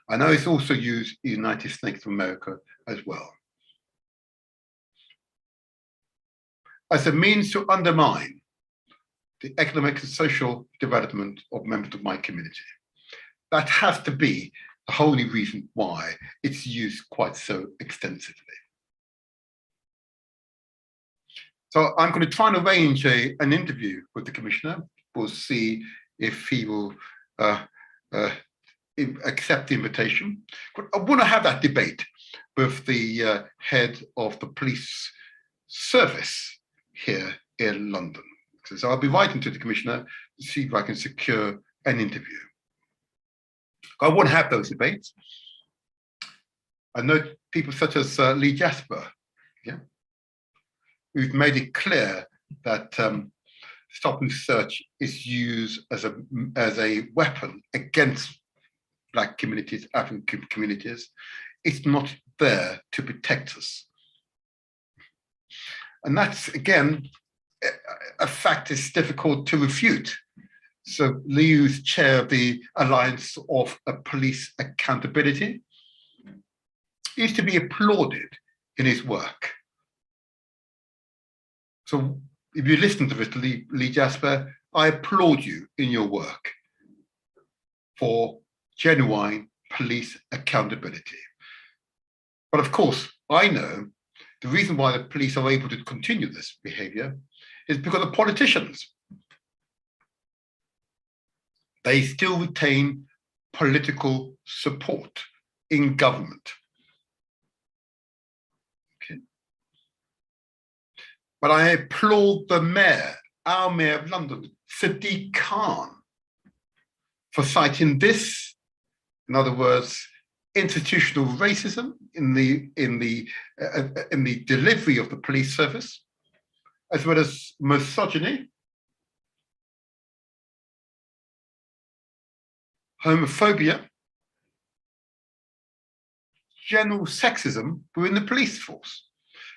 I know it's also used in the United States of America as well, as a means to undermine the economic and social development of members of my community. That has to be the only reason why it's used quite so extensively. So I'm going to try and arrange an interview with the Commissioner. We'll see if he will accept the invitation. But I want to have that debate with the head of the police service here in London. So I'll be writing to the Commissioner to see if I can secure an interview. I want to have those debates. I know people such as Lee Jasper, yeah, who've made it clear that stop and search is used as a weapon against Black communities, African communities. It's not there to protect us. And that's, again, a fact is difficult to refute. So Lee, who's chair of the Alliance of Police Accountability, is to be applauded in his work. So if you listen to this, Lee Jasper, I applaud you in your work for genuine police accountability. But of course, I know the reason why the police are able to continue this behavior is because of politicians. They still retain political support in government. Okay. But I applaud the mayor, our mayor of London, Sadiq Khan, for citing this, in other words, institutional racism in the delivery of the police service, as well as misogyny, homophobia, general sexism within the police force.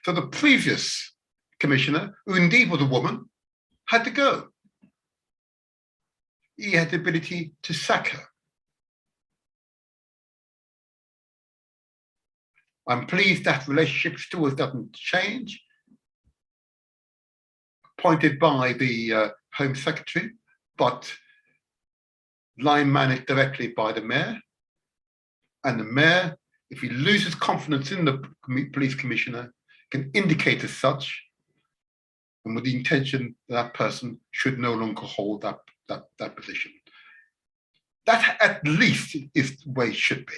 So the previous commissioner, who indeed was a woman, had to go. He had the ability to sack her. I'm pleased that relationship still doesn't change, appointed by the Home Secretary, but line managed directly by the mayor, and the mayor if he loses confidence in the police commissioner, can indicate as such, and with the intention that person should no longer hold that position. That at least is the way it should be.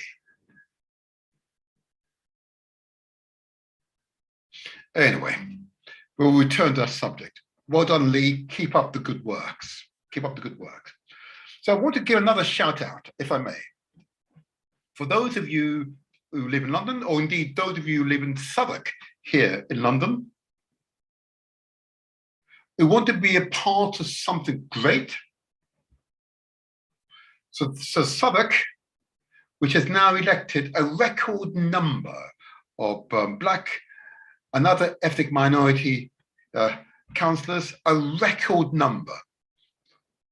Anyway, we'll return to that subject. Well done, Lee. Keep up the good works. Keep up the good work. So I want to give another shout out, if I may. For those of you who live in London, or indeed those of you who live in Southwark here in London, who want to be a part of something great. So Southwark, which has now elected a record number of Black and other ethnic minority councillors, a record number.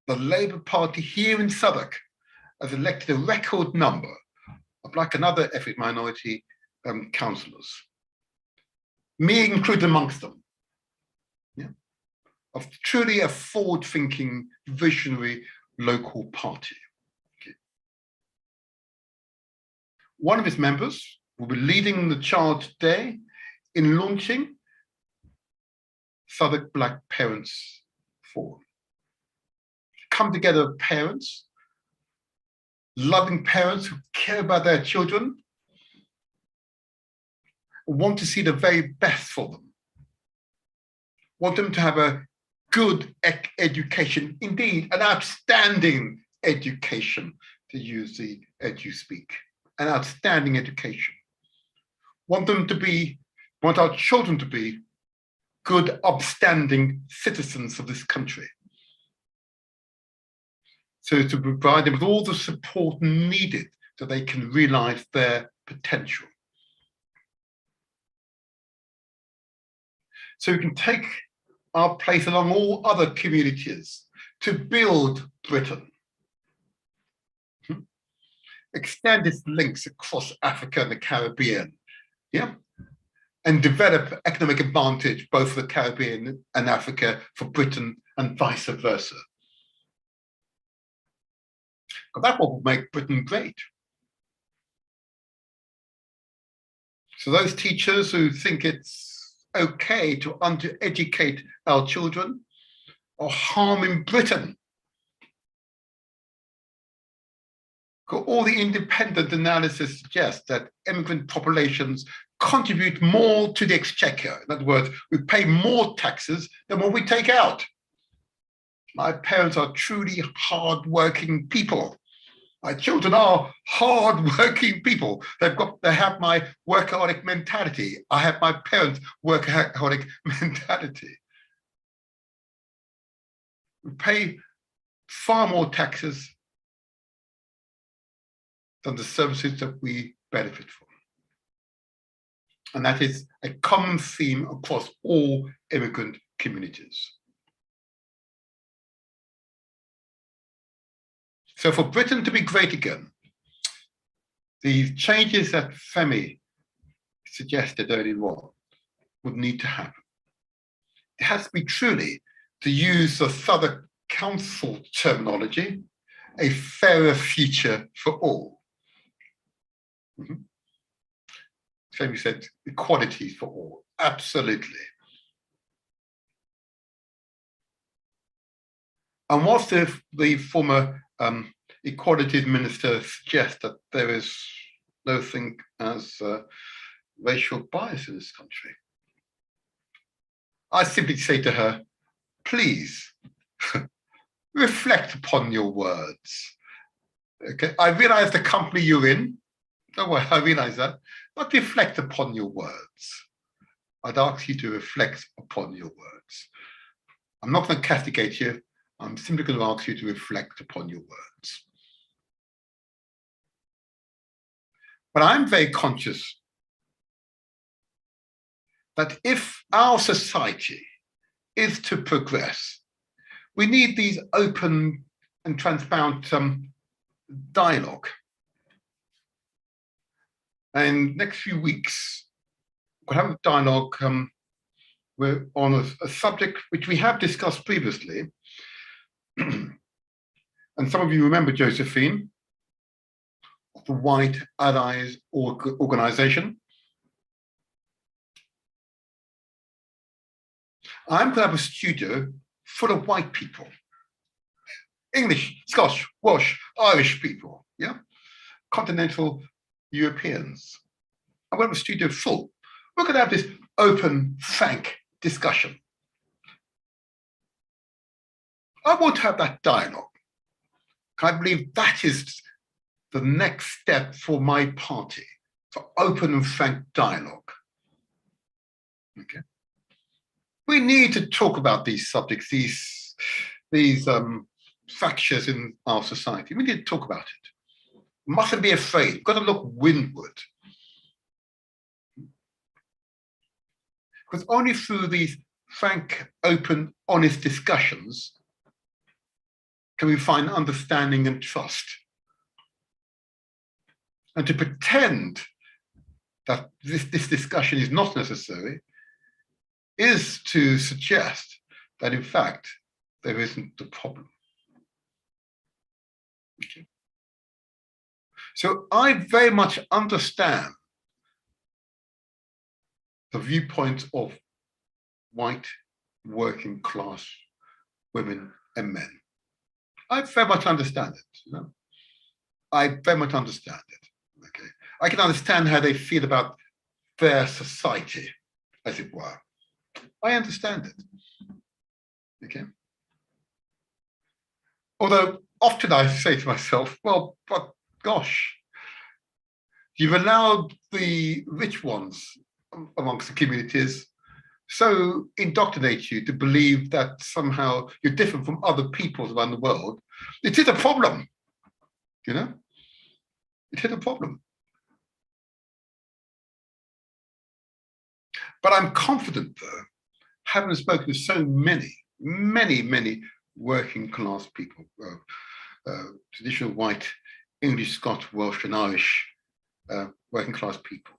The Labour Party here in Southwark has elected a record number of Black and other ethnic minority councillors, me included amongst them. Yeah, of truly a forward-thinking, visionary local party. Okay. One of its members will be leading the charge today in launching Southwark Black Parents Forum. Come together parents, loving parents who care about their children, want to see the very best for them, want them to have a good education, indeed an outstanding education, to use the edu-speak, an outstanding education. Want our children to be good, upstanding citizens of this country. So to provide them with all the support needed so they can realize their potential. So we can take our place along all other communities to build Britain. Extend its links across Africa and the Caribbean, yeah? And develop economic advantage both for the Caribbean and Africa, for Britain, and vice versa. Because that's what will make Britain great. So those teachers who think it's okay to undereducate our children are harming Britain. All the independent analysis suggests that immigrant populations contribute more to the exchequer. In other words, we pay more taxes than what we take out. My parents are truly hard-working people. My children are hard-working people. They have my workaholic mentality. I have my parents' workaholic mentality. We pay far more taxes than the services that we benefit from. And that is a common theme across all immigrant communities. So for Britain to be great again, the changes that Femi suggested earlier on would need to happen. It has to be truly, to use the Southwark Council terminology, a fairer future for all. Femi said equality for all, absolutely. And whilst the former equalities minister suggests that there is no thing as racial bias in this country, I simply say to her, please reflect upon your words. Okay, I realize the company you're in. Don't worry, I realize that, but reflect upon your words. I'd ask you to reflect upon your words. I'm not going to castigate you. I'm simply going to ask you to reflect upon your words. But I'm very conscious that if our society is to progress, we need these open and transparent dialogue. And next few weeks, we'll have a dialogue we're on a subject which we have discussed previously. And some of you remember Josephine, of the White Allies organization. I'm going to have a studio full of white people, English, Scotch, Welsh, Irish people, yeah, continental Europeans. I'm going to have a studio full. We're going to have this open, frank discussion. I want to have that dialogue. I believe that is the next step for my party, for open and frank dialogue. Okay. We need to talk about these subjects, these fractures in our society. We need to talk about it. We mustn't be afraid. We've got to look windward. Because only through these frank, open, honest discussions can we find understanding and trust. And to pretend that this discussion is not necessary is to suggest that, in fact, there isn't the problem. Okay. So I very much understand the viewpoint of white working class women and men. I very much understand it. You know? I very much understand it. Okay, I can understand how they feel about their society, as it were. I understand it. Okay. Although often I say to myself, well, but gosh, you've allowed the rich ones amongst the communities so indoctrinate you to believe that somehow you're different from other peoples around the world. It is a problem, you know? It is a problem. But I'm confident, though, having spoken to so many working class people, traditional white, English, Scotch, Welsh, and Irish working class people,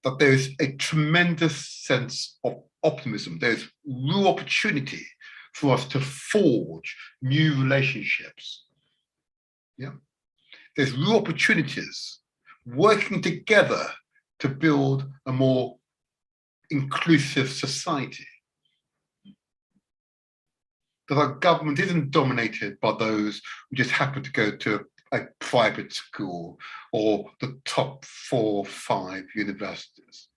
that there is a tremendous sense of optimism. There's real opportunity for us to forge new relationships. Yeah, there's real opportunities working together to build a more inclusive society. That our government isn't dominated by those who just happen to go to a private school or the top 4 or 5 universities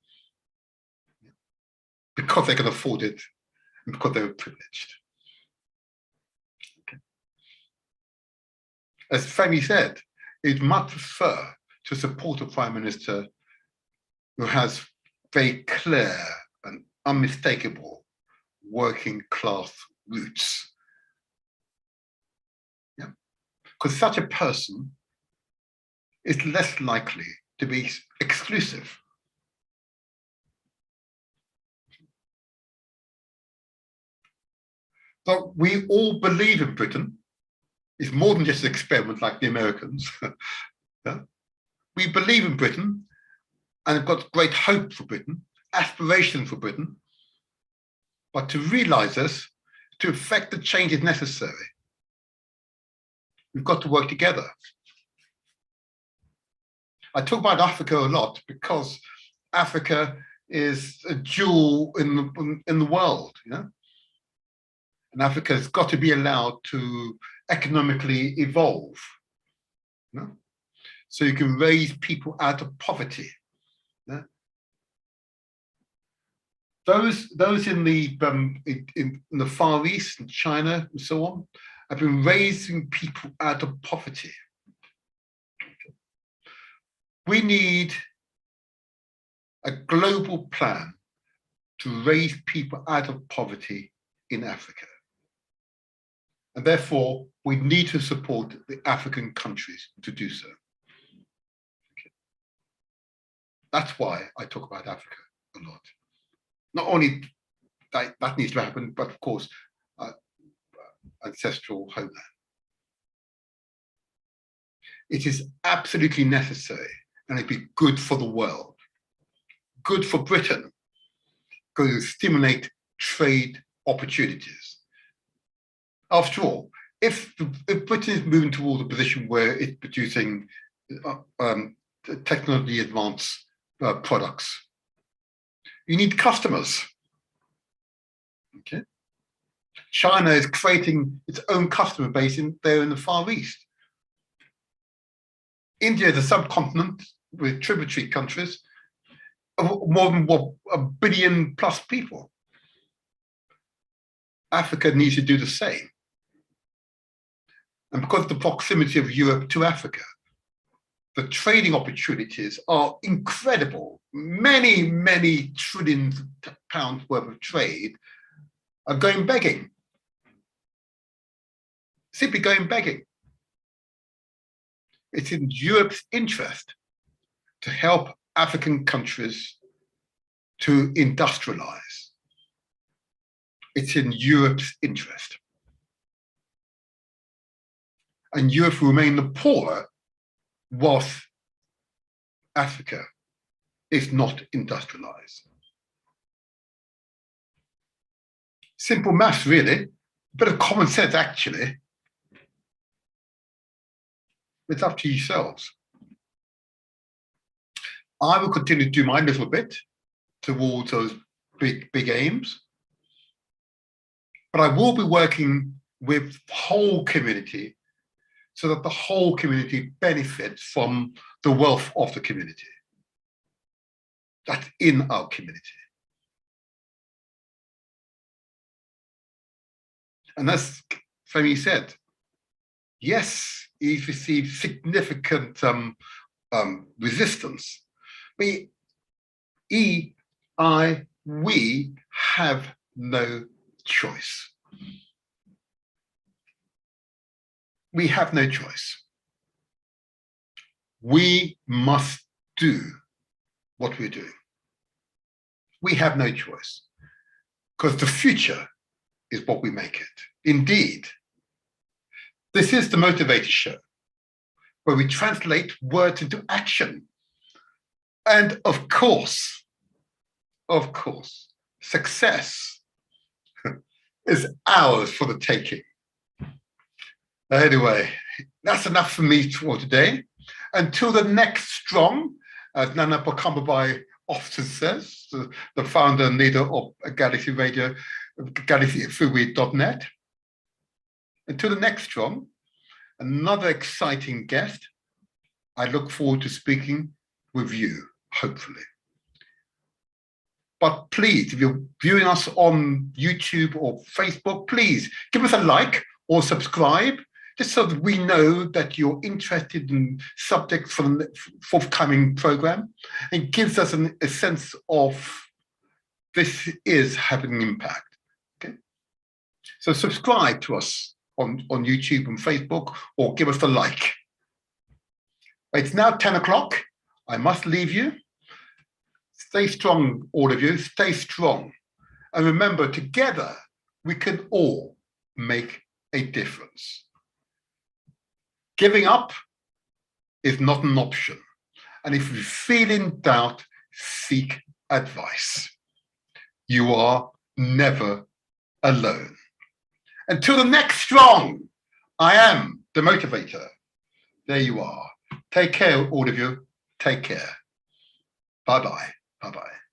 because they can afford it and because they were privileged. Okay. As Femi said, he'd much prefer to support a prime minister who has very clear and unmistakable working class roots. Yeah. Because such a person is less likely to be exclusive. But we all believe in Britain. It's more than just an experiment like the Americans. Yeah? We believe in Britain and have got great hope for Britain, aspiration for Britain. But to realize this, to effect the changes necessary, we've got to work together. I talk about Africa a lot because Africa is a jewel in the world, you know? And Africa has got to be allowed to economically evolve, you know? So you can raise people out of poverty. Yeah? Those in the Far East, in China and so on, have been raising people out of poverty. Okay. We need a global plan to raise people out of poverty in Africa. And therefore, we need to support the African countries to do so. Okay. That's why I talk about Africa a lot. Not only that needs to happen, but of course, ancestral homeland. It is absolutely necessary, and it'd be good for the world, good for Britain, going to stimulate trade opportunities. After all, if Britain is moving towards a position where it's producing technology advanced products. You need customers. Okay. China is creating its own customer base there in the Far East. India is a subcontinent with tributary countries of more than 1 billion plus people. Africa needs to do the same. And because of the proximity of Europe to Africa, the trading opportunities are incredible. Many, many trillions of pounds worth of trade are going begging. Simply going begging. It's in Europe's interest to help African countries to industrialize. It's in Europe's interest. And Europe will remain the poorer whilst Africa is not industrialized. Simple maths, really. A bit of common sense, actually. It's up to yourselves. I will continue to do my little bit towards those big aims. But I will be working with the whole community so that the whole community benefits from the wealth of the community. That's in our community. And as Femi said, yes, he's received significant resistance. We have no choice. We have no choice. We must do what we're doing. We have no choice, because the future is what we make it. Indeed, this is the Motivator Show, where we translate words into action. And of course, success is ours for the taking. Anyway, that's enough for me for today. Until the next strong, as Nana Pakambabai often says, the founder and leader of Galaxy Radio, galaxyfooey.net. Until the next strong, another exciting guest. I look forward to speaking with you, hopefully. But please, if you're viewing us on YouTube or Facebook, please give us a like or subscribe, just so that we know that you're interested in subjects for the forthcoming program. It gives us a sense of this is having an impact. Okay, so subscribe to us on YouTube and Facebook, or give us a like. It's now 10 o'clock. I must leave you. Stay strong, all of you. Stay strong. And remember, together, we can all make a difference. Giving up is not an option. And if you feel in doubt, seek advice. You are never alone. Until the next strong, I am the Motivator. There you are. Take care, all of you. Take care. Bye-bye. Bye-bye.